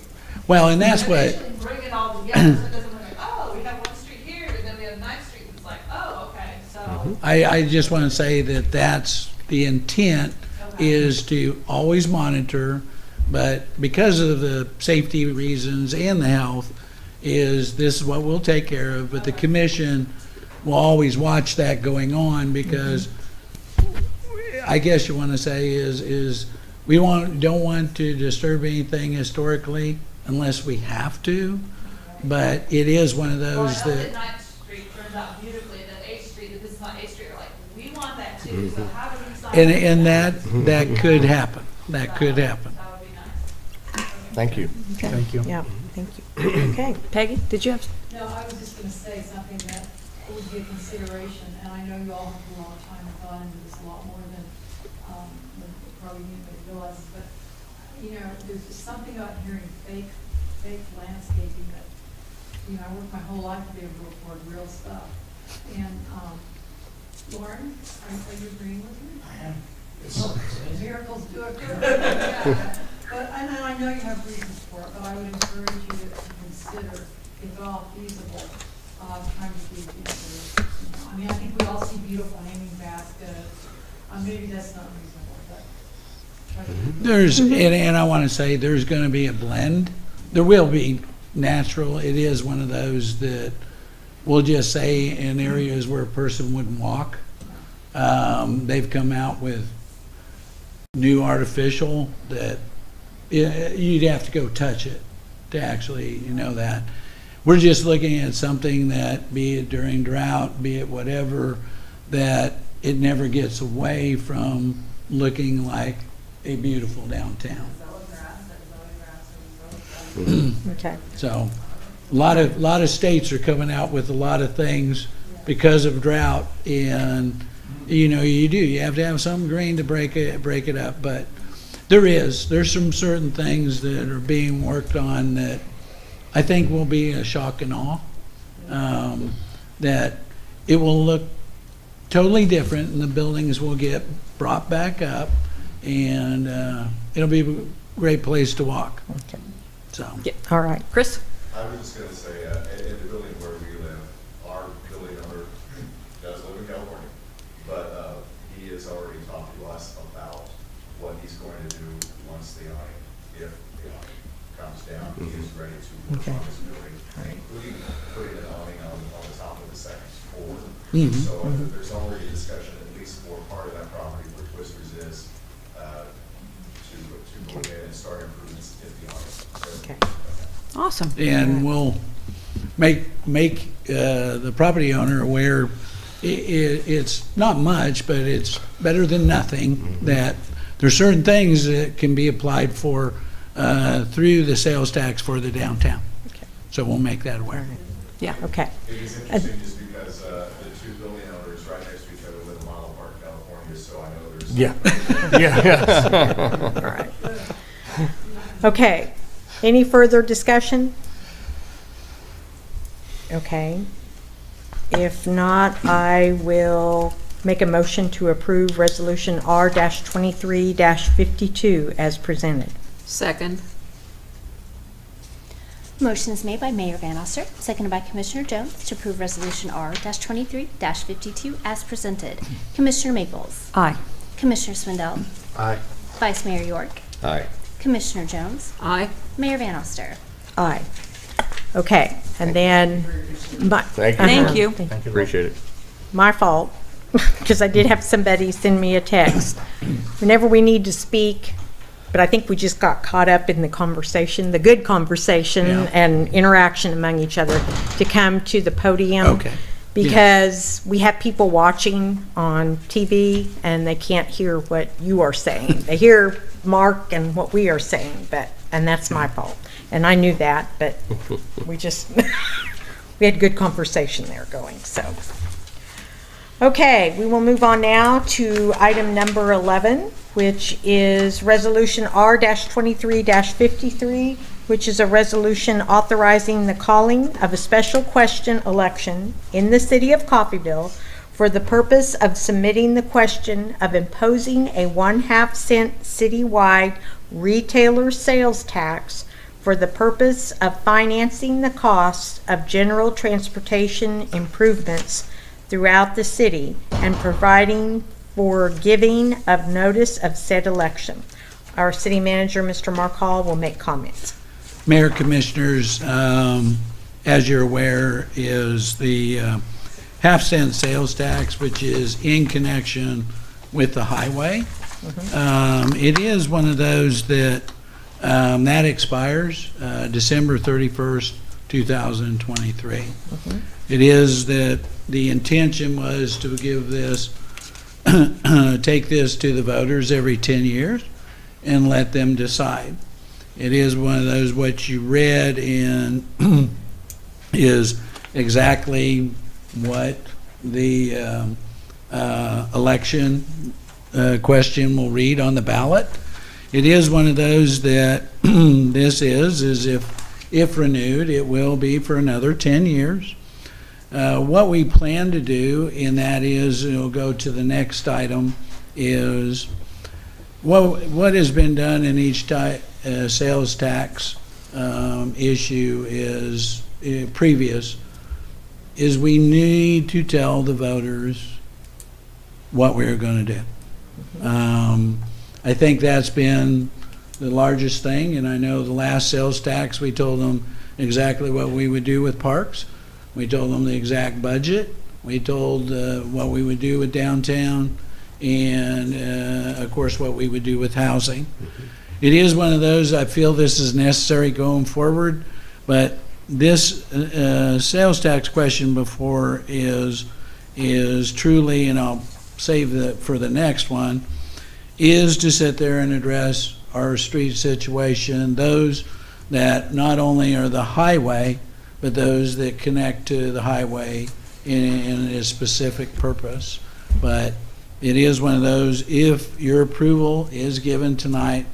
Well, and that's what. Bring it all together so it doesn't look like, oh, we have 1st Street here, and then we have 9th Street. It's like, oh, okay. So I just want to say that that's the intent is to always monitor, but because of the safety reasons and the health, is this is what we'll take care of, but the commission will always watch that going on, because I guess you want to say is we don't want to disturb anything historically unless we have to, but it is one of those that. Ninth Street turns out beautifully, and then 8th Street, if this is not 8th Street, are like, we want that too, so how do we solve And that could happen. That could happen. That would be nice. Thank you. Thank you. Yeah, thank you. Okay. Peggy, did you have? No, I was just going to say something that would be a consideration, and I know you all have put a lot of time and thought into this, a lot more than probably anybody realizes, but, you know, there's just something about hearing fake landscaping that, you know, I worked my whole life to be able to afford real stuff. And, Lauren, are you agreeing with me? I am. Miracles do occur. Yeah. But, and I know you have reasons for it, but I would encourage you to consider, if at all feasible, trying to do things. I mean, I think we all see beautiful hanging baskets. Maybe that's not reasonable, but. There's, and I want to say, there's going to be a blend. There will be natural. It is one of those that we'll just say in areas where a person wouldn't walk. They've come out with new artificial that you'd have to go touch it to actually, that. We're just looking at something that, be it during drought, be it whatever, that it never gets away from looking like a beautiful downtown. Okay. So, a lot of states are coming out with a lot of things because of drought, and you have to have some green to break it up. But there's some certain things that are being worked on that I think will be a shock and awe. That it will look totally different, and the buildings will get brought back up, and it'll be a great place to walk. Okay. So. All right. Chris? I was just going to say, in the building where we live, our building owner does live in California, but he has already talked to us about what he's going to do once the awning, if the awning comes down. He is ready to work on his building, including putting an awning on the top of the second floor. So there's already discussion, at least for part of that property where Twister's is, to go ahead and start improvements in the awning. Okay. Awesome. And we'll make the property owner aware it's not much, but it's better than nothing, that there's certain things that can be applied for through the sales tax for the downtown. Okay. So we'll make that aware. Yeah. Okay. It is interesting just because the two building owners right next to each other live in Model Park, California, so I know there's. Yeah. All right. Okay. Any further discussion? Okay. If not, I will make a motion to approve Resolution R-23-52 as presented. Second. Motion is made by Mayor Van Oster, seconded by Commissioner Jones to approve Resolution R-23-52 as presented. Commissioner Maples. Aye. Commissioner Swindell. Aye. Vice Mayor York. Aye. Commissioner Jones. Aye. Mayor Van Oster. Aye. Okay, and then Thank you. Thank you. Appreciate it. my fault, because I did have somebody send me a text. Whenever we need to speak, but I think we just got caught up in the conversation, the good conversation and interaction among each other, to come to the podium. Okay. Because we have people watching on TV and they can't hear what you are saying. They hear Mark and what we are saying, and that's my fault. And I knew that, but we just, we had good conversation there going, so. Okay, we will move on now to item number 11, which is Resolution R-23-53, which is a resolution authorizing the calling of a special question election in the city of Coffeyville for the purpose of submitting the question of imposing a 1/2 cent citywide retailer sales tax for the purpose of financing the costs of general transportation improvements throughout the city and providing for giving of notice of said election. Our city manager, Mr. Mark Hall, will make comments. Mayor, Commissioners, as you're aware, is the half-cent sales tax, which is in connection with the highway. It is one of those that that expires December 31st, 2023. It is that the intention was to give this, take this to the voters every 10 years and let them decide. It is one of those, what you read in is exactly what the election question will read on the ballot. It is one of those that this is if renewed, it will be for another 10 years. What we plan to do, and that is, it'll go to the next item, is what has been done in each sales tax issue is previous, is we need to tell the voters what we're going to do. I think that's been the largest thing, and I know the last sales tax, we told them exactly what we would do with parks. We told them the exact budget. We told what we would do with downtown, and of course what we would do with housing. It is one of those, I feel this is necessary going forward, but this sales tax question before is truly, and I'll save that for the next one, is to sit there and address our street situation, those that not only are the highway, but those that connect to the highway in a specific purpose. But it is one of those, if your approval is given tonight,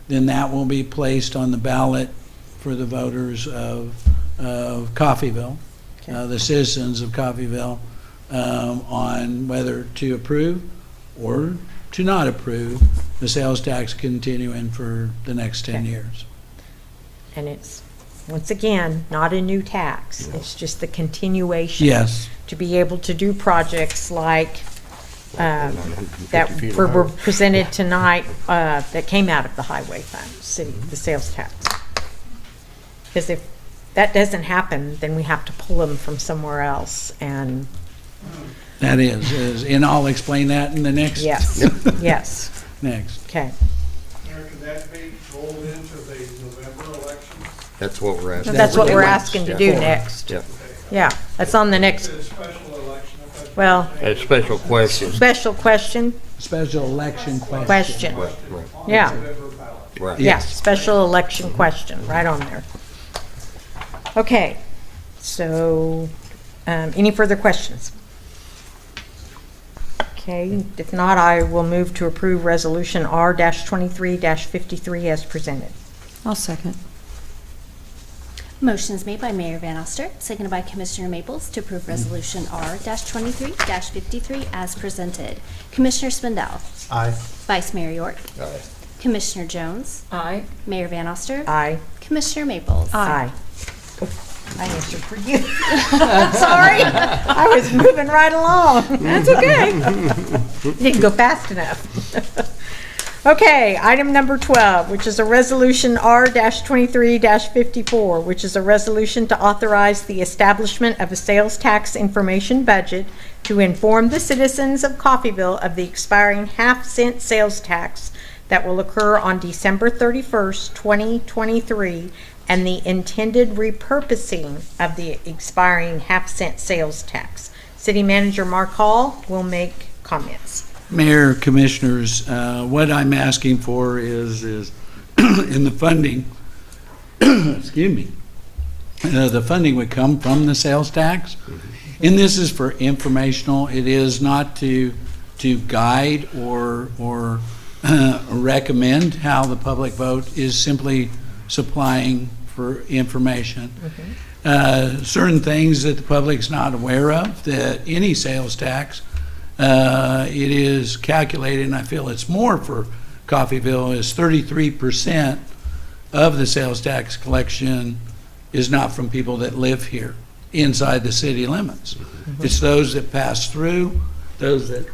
then that will be placed on the ballot for the voters of Coffeyville, the citizens of Coffeyville, on whether to approve or to not approve the sales tax continuing for the next 10 years. And it's, once again, not a new tax. It's just the continuation. Yes. To be able to do projects like that were presented tonight that came out of the highway fund, city, the sales tax. Because if that doesn't happen, then we have to pull them from somewhere else, and That is, and I'll explain that in the next. yes, yes. Next. Okay. Mayor, can that be rolled into the November election? That's what we're asking. That's what we're asking to do next. Yeah. Yeah, that's on the next, It's a special election. I thought you well, A special question. special question, Special election question. question. Right, right, Yeah, November ballot. right. yeah, special election question, right on there. Okay, so, any further questions? Okay, if not, I will move to approve Resolution R-23-53 as presented. I'll second. Motion is made by Mayor Van Oster, seconded by Commissioner Maples to approve Resolution R-23-53 as presented. Commissioner Spindell. Aye. Vice Mayor York. Aye. Commissioner Jones. Aye. Mayor Van Oster. Aye. Commissioner Maples. Aye. I answered for you. Sorry, I was moving right along. That's okay. Didn't go fast enough. Okay, item number 12, which is a resolution R-23-54, which is a resolution to authorize the establishment of a sales tax information budget to inform the citizens of Coffeyville of the expiring half-cent sales tax that will occur on December 31st, 2023, and the intended repurposing of the expiring half-cent sales tax. City Manager Mark Hall will make comments. Mayor, Commissioners, what I'm asking for is in the funding, excuse me, the funding would come from the sales tax. And this is for informational. It is not to guide or recommend how the public vote, is simply supplying for information. Certain things that the public's not aware of, that any sales tax, it is calculated, and I feel it's more for Coffeyville, is 33% of the sales tax collection is not from people that live here inside the city limits. It's those that pass through, those that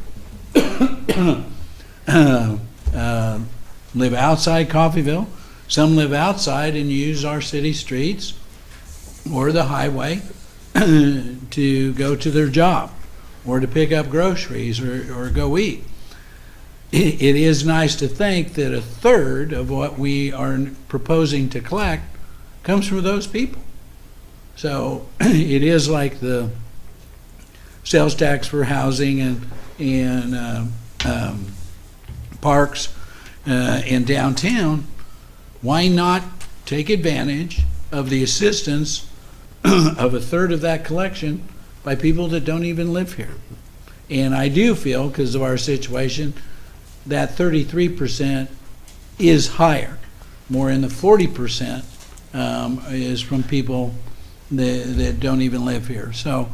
live outside Coffeyville. Some live outside and use our city streets or the highway to go to their job or to pick up groceries or go eat. It is nice to think that a third of what we are proposing to collect comes from those people. So it is like the sales tax for housing and parks in downtown. Why not take advantage of the assistance of a third of that collection by people that don't even live here? And I do feel, because of our situation, that 33% is higher. More in the 40% is from people that don't even live here. So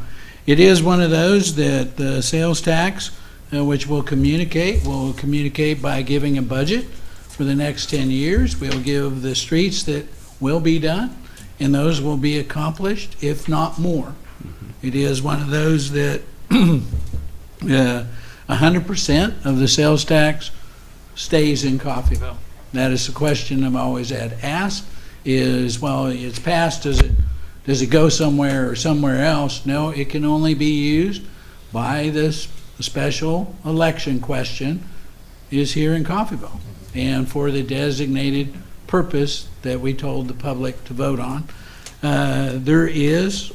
it is one of those that the sales tax, which we'll communicate by giving a budget for the next 10 years. We'll give the streets that will be done, and those will be accomplished, if not more. It is one of those that 100% of the sales tax stays in Coffeyville. That is the question I'm always asked is, well, it's passed, does it go somewhere or somewhere else? No, it can only be used by this special election question is here in Coffeyville and for the designated purpose that we told the public to vote on. There is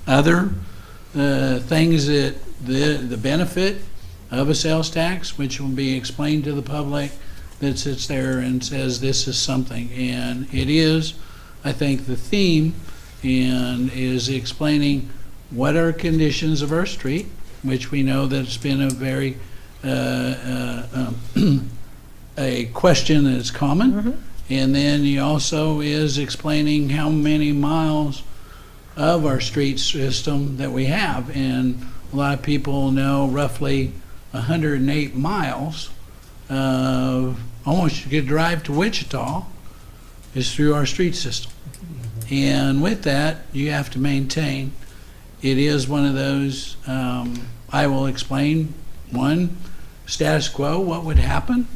other things that the benefit of a sales tax, which will be explained to the public, that sits there and says this is something. And it is, I think, the theme and is explaining what are conditions of our street, which we know that it's been a very a question that is common. And then he also is explaining how many miles of our street system that we have. And a lot of people know roughly 108 miles. Almost you could drive to Wichita is through our street system. And with that, you have to maintain. It is one of those, I will explain, one, status quo, what would happen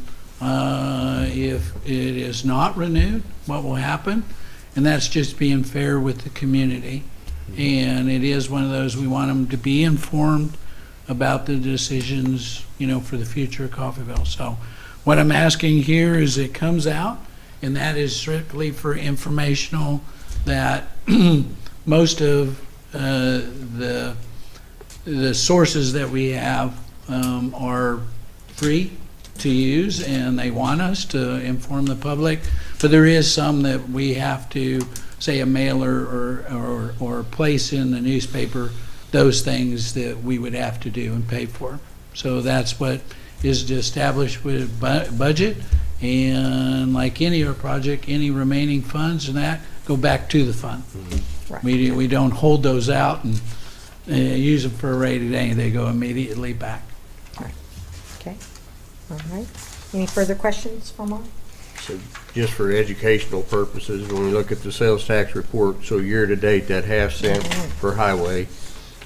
if it is not renewed, what will happen, and that's just being fair with the community. And it is one of those, we want them to be informed about the decisions, for the future of Coffeyville. So what I'm asking here is it comes out, and that is strictly for informational, that most of the sources that we have are free to use, and they want us to inform the public. But there is some that we have to, say, a mailer or place in the newspaper, those things that we would have to do and pay for. So that's what is established with budget, and like any other project, any remaining funds and that go back to the fund. Right. We don't hold those out and use them for a rainy day. They go immediately back. Okay. All right. Any further questions for Mark? So just for educational purposes, when we look at the sales tax report, so year-to-date, that half-cent for highway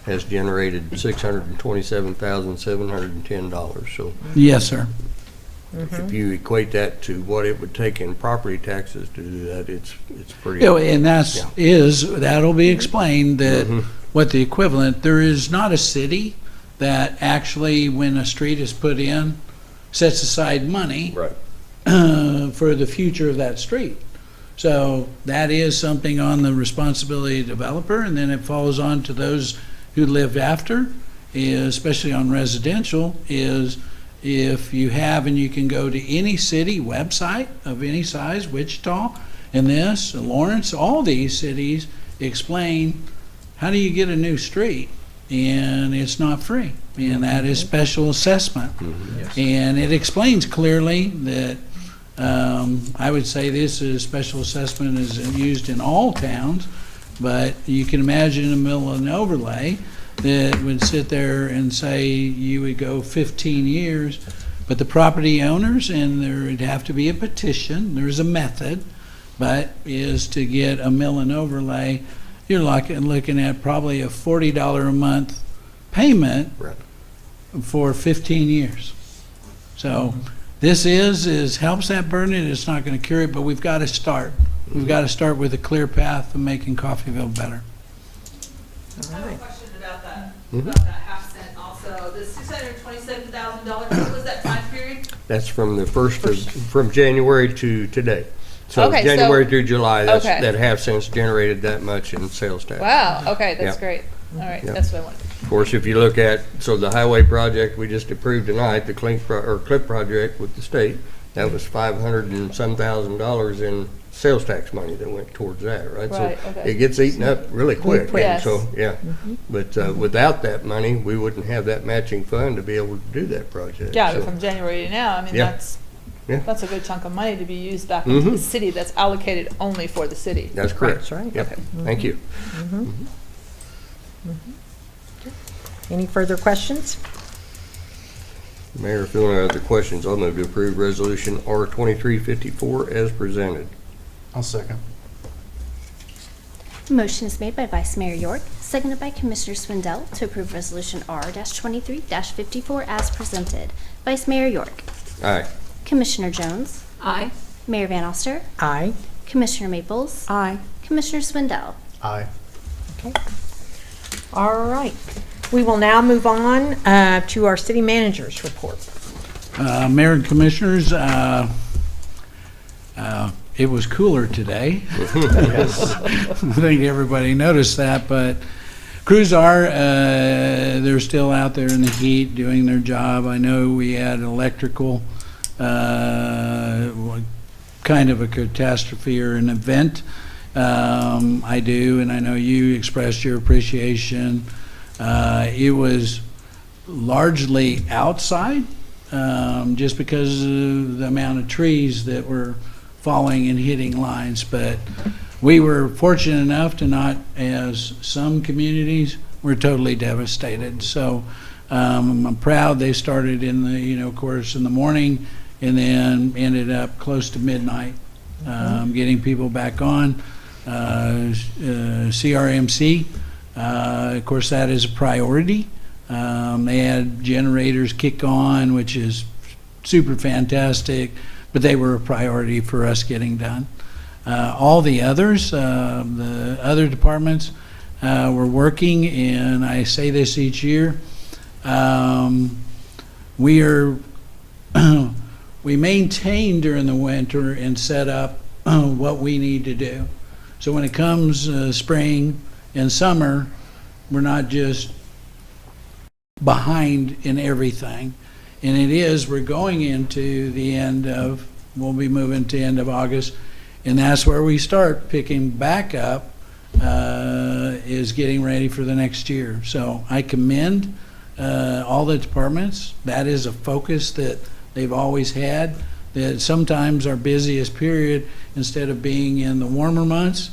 has generated $627,710. So yes, sir. if you equate that to what it would take in property taxes to do that, it's pretty. And that'll be explained that what the equivalent, there is not a city that actually, when a street is put in, sets aside money for the future of that street. So that is something on the responsibility of the developer, and then it falls on to those who lived after, especially on residential, is if you have, and you can go to any city website of any size, Wichita, and Lawrence, all these cities explain how do you get a new street, and it's not free, and that is special assessment. And it explains clearly that I would say this is special assessment is used in all towns, but you can imagine in the middle of an overlay that would sit there and say you would go 15 years, but the property owners, and there would have to be a petition, there's a method, but is to get a mill and overlay, you're looking at probably a $40 a month payment for 15 years. So this helps that burden. It's not going to cure it, but we've got to start. We've got to start with a clear path of making Coffeyville better. I have a question about that, Mhm. half cent also. The $627,000, what was that time period? That's from the from January to today. So Okay, so- January through July, Okay. that half cent's generated that much in sales tax. Wow, okay, that's Yeah. great. All right, Yeah. that's what I wanted. Of course, if you look at, so the highway project we just approved tonight, the CLIP project with the state, that was $500 and some thousand in sales tax money that went towards that, right? Right, So okay. it gets eaten up really quick. quick. And so, Yes. yeah. But without that money, we wouldn't have that matching fund to be able to do that project. Yeah, So- but from January to now, I mean, Yeah. Yeah. that's a good chunk of money to be used back into the Mhm. city that's allocated only for the city. That's correct. That's right. Yep. Okay. Thank you. Any further questions? Mayor, if there are no other questions, I'll move to approve Resolution R2354 as presented. I'll second. Motion is made by Vice Mayor York, seconded by Commissioner Swindell to approve Resolution R-23-54 as presented. Vice Mayor York. Aye. Commissioner Jones. Aye. Mayor Van Alster. Aye. Commissioner Maples. Aye. Commissioner Swindell. Aye. All right. We will now move on to our city manager's report. Mayor and Commissioners, it was cooler today. I think everybody noticed that, but crews they're still out there in the heat doing their job. I know we had electrical, kind of a catastrophe or an event. I do, and I know you expressed your appreciation. It was largely outside, just because of the amount of trees that were falling and hitting lines. But we were fortunate enough to not, as some communities, were totally devastated. So I'm proud they started in the, of course, in the morning and then ended up close to midnight, getting people back on. CRMC, of course, that is a priority. They had generators kick on, which is super fantastic, but they were a priority for us getting done. All the others, the other departments, were working, and I say this each year. We maintain during the winter and set up what we need to do. So when it comes spring and summer, we're not just behind in everything. And we're going into we'll be moving to end of August, and that's where we start picking back up, is getting ready for the next year. So I commend all the departments. That is a focus that they've always had, that sometimes our busiest period, instead of being in the warmer months,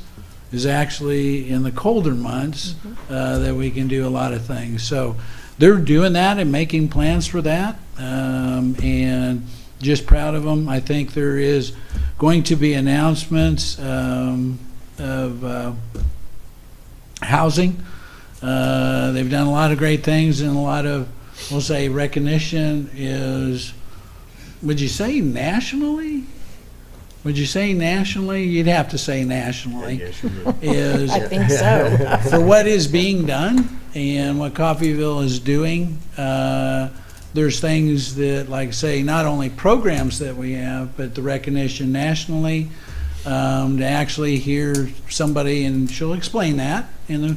is actually in the colder months, that we can do a lot of things. So they're doing that and making plans for that, and just proud of them. I think there is going to be announcements of housing. They've done a lot of great things, and a lot of, we'll say, recognition is, would you say nationally? Would you say nationally? You'd have to say nationally. Is I think so. for what is being done and what Coffeyville is doing. There's things that, like, say, not only programs that we have, but the recognition nationally, to actually hear somebody, and she'll explain that in the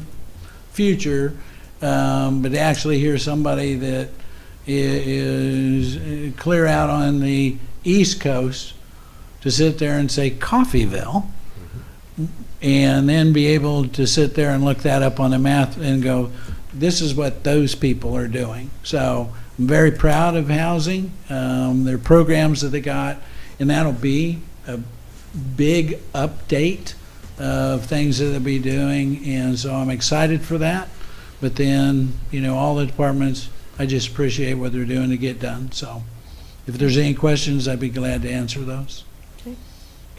future, but to actually hear somebody that is clear out on the East Coast to sit there and say Coffeyville, and then be able to sit there and look that up on the map and go, this is what those people are doing. So I'm very proud of housing, their programs that they got, and that'll be a big update of things that they'll be doing, and so I'm excited for that. But then, all the departments, I just appreciate what they're doing to get done. So if there's any questions, I'd be glad to answer those.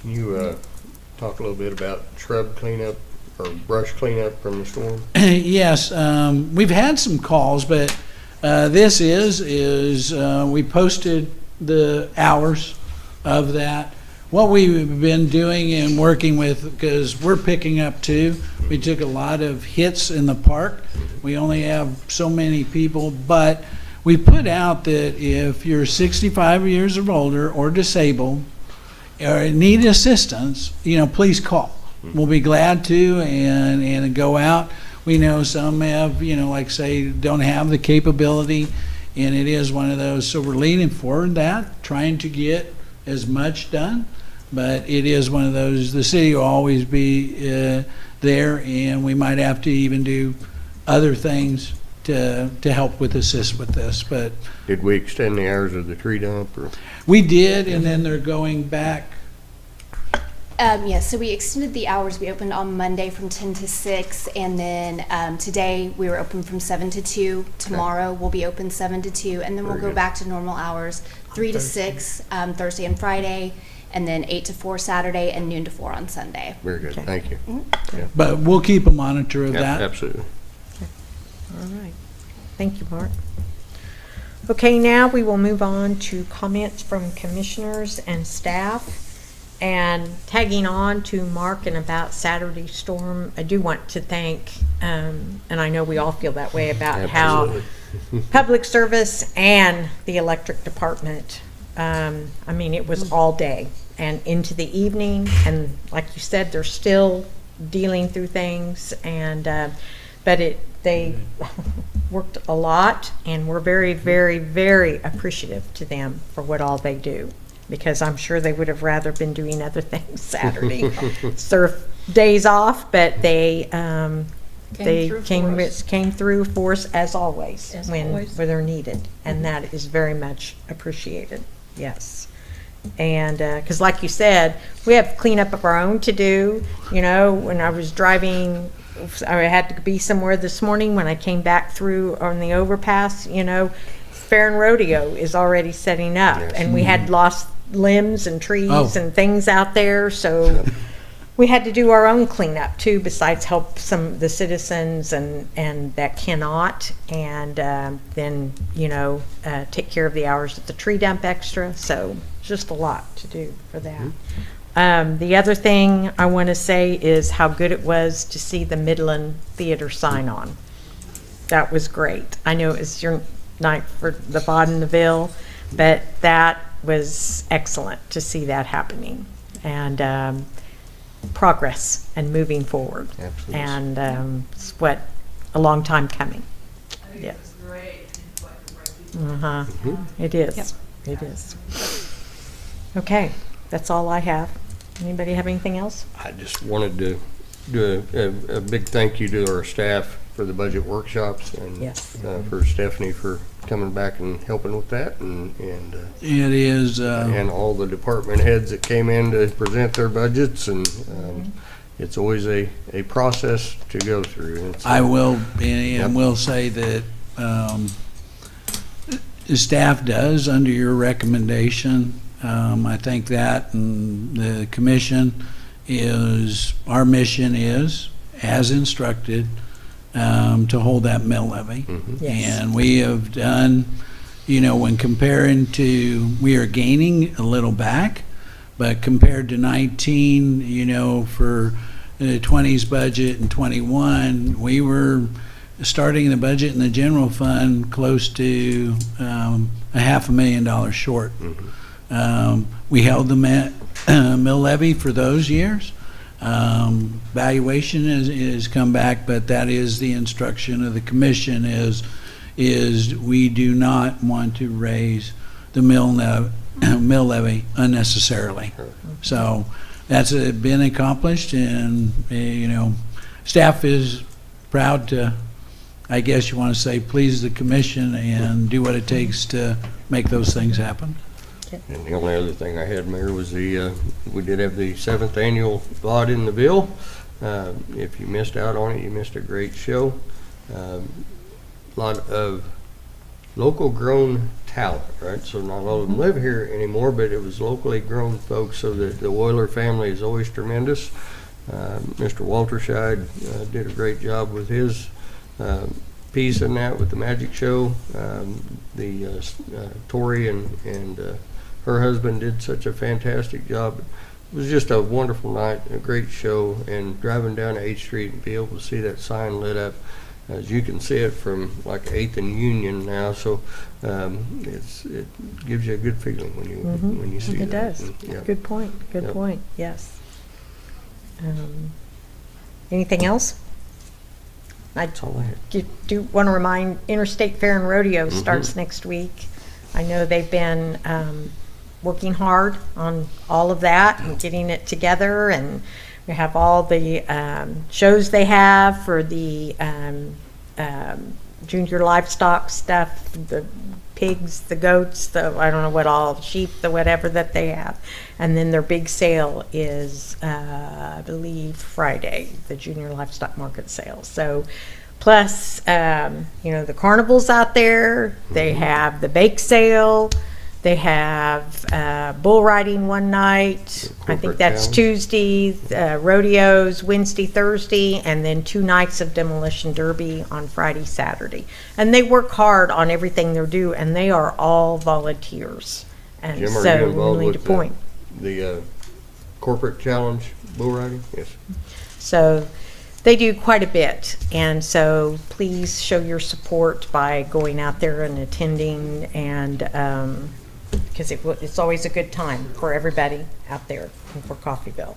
Can you talk a little bit about shrub cleanup or brush cleanup from the storm? Yes, we've had some calls, but this we posted the hours of that. What we've been doing and working with, because we're picking up too, we took a lot of hits in the park. We only have so many people, but we put out that if you're 65 years or older or disabled or need assistance, please call. We'll be glad to and go out. We know some have, like say, don't have the capability, and it is one of those. So we're leaning forward that, trying to get as much done. But it is one of those, the city will always be there, and we might have to even do other things to help assist with this. But Did we extend the hours of the tree dump, or? we did, and then they're going back. Yes, so we extended the hours. We opened on Monday from 10 to 6, and then today we were open from 7 to 2. Tomorrow we'll be open 7 to 2, and then we'll go back to normal hours, 3 to 6 Thursday and Friday, and then 8 to 4 Saturday, and noon to 4 on Sunday. Very good, thank you. Yeah. But we'll keep a monitor of that. Absolutely. All right. Thank you, Mark. Okay, now we will move on to comments from commissioners and staff. And tagging on to Mark and about Saturday Storm, I do want to thank, and I know we all feel that way about Absolutely. how public service and the electric department, it was all day and into the evening. And like you said, they're still dealing through things, and but they worked a lot, and we're very, very, very appreciative to them for what all they do, because I'm sure they would have rather been doing other things Saturday. It's their days off, but they came through for us as always when they're needed, and that is very much appreciated. Yes. And because like you said, we have cleanup of our own to do. When I was driving, I had to be somewhere this morning. When I came back through on the overpass, Fair and Rodeo is already setting up, and we had lost limbs and trees and things out there, so we had to do our own cleanup too, besides help some of the citizens and that cannot, and then take care of the hours at the tree dump extra. So just a lot to do for that. The other thing I want to say is how good it was to see the Midland Theater sign on. That was great. I know it was your night for the vaudeville, but that was excellent to see that happening, and progress and moving forward. Absolutely. And it's what a long time coming. Yeah. It is. Yep. It is. Okay, that's all I have. Anybody have anything else? I just wanted to do a big thank you to our staff for the budget workshops, and Yes. For Stephanie for coming back and helping with that, and It is, and all the department heads that came in to present their budgets, and it's always a process to go through. I will, and will say that the staff does, under your recommendation. I think that, and the commission is, our mission is, as instructed, to hold that mill levy. Yes. And we have done, when comparing to, we are gaining a little back, but compared to 19, for the 20s budget and 21, we were starting the budget in the general fund close to $500,000 short. We held the mill levy for those years. Valuation is come back, but that is the instruction of the commission is we do not want to raise the mill levy unnecessarily. So that's been accomplished, and staff is proud to, I guess you want to say, please the commission and do what it takes to make those things happen. And the only other thing I had, Mayor, was we did have the 7th annual Vaud in the Ville. If you missed out on it, you missed a great show. A lot of local grown talent, right? So not all of them live here anymore, but it was locally grown folks. So the Euler family is always tremendous. Mr. Walterscheid did a great job with his piece in that with the magic show. Tori and her husband did such a fantastic job. It was just a wonderful night, a great show, and driving down 8th Street and be able to see that sign lit up, as you can see it from like 8th and Union now, so it gives you a good feeling when you see that. It does. And, yeah. Good point, good Yep. point, yes. Anything else? That's all I had. Do want to remind Interstate Fair and Rodeo Mm-hmm. starts next week. I know they've been working hard on all of that and getting it together, and we have all the shows they have for the junior livestock stuff, the pigs, the goats, I don't know what all, sheep, the whatever that they have. And then their big sale is, I believe, Friday, the junior livestock market sale. So, plus, the carnival's out there. They have the bake sale. They have bull riding one night. I think Corporate that's challenge. Tuesday. Rodeos Wednesday, Thursday, and then 2 nights of demolition derby on Friday, Saturday. And they work hard on everything they do, and they are all volunteers. And Jim, are so you involved we need with to point. the corporate challenge bull riding? Yes. So they do quite a bit, and so please show your support by going out there and attending, and because it's always a good time for everybody out there and for Coffeyville.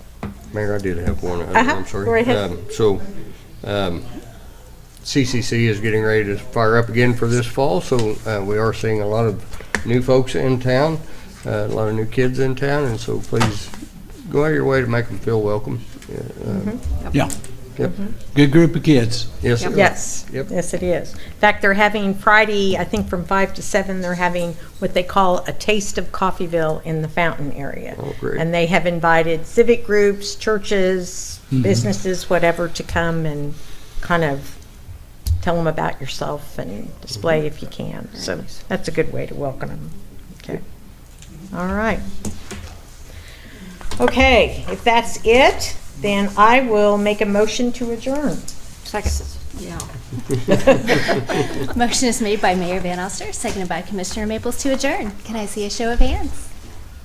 Mayor, I did have one. Uh-huh. I'm sorry. Go ahead. CCC is getting ready to fire up again for this fall, so we are seeing a lot of new folks in town, a lot of new kids in town, and so please go out of your way to make them feel welcome. Yeah. Yep. Good group of kids. Yes. it is. Yes, Yep. yes, it is. In fact, they're having Friday, I think from 5 to 7, they're having what they call a Taste of Coffeyville in the Fountain area. Oh, great. And they have invited civic groups, churches, businesses, whatever, to come and kind of tell them about yourself and display if you can. So that's a good way to welcome them. Okay. All right. Okay, if that's it, then I will make a motion to adjourn. Second. Yeah. Motion is made by Mayor Van Oster, seconded by Commissioner Maples to adjourn. Can I see a show of hands?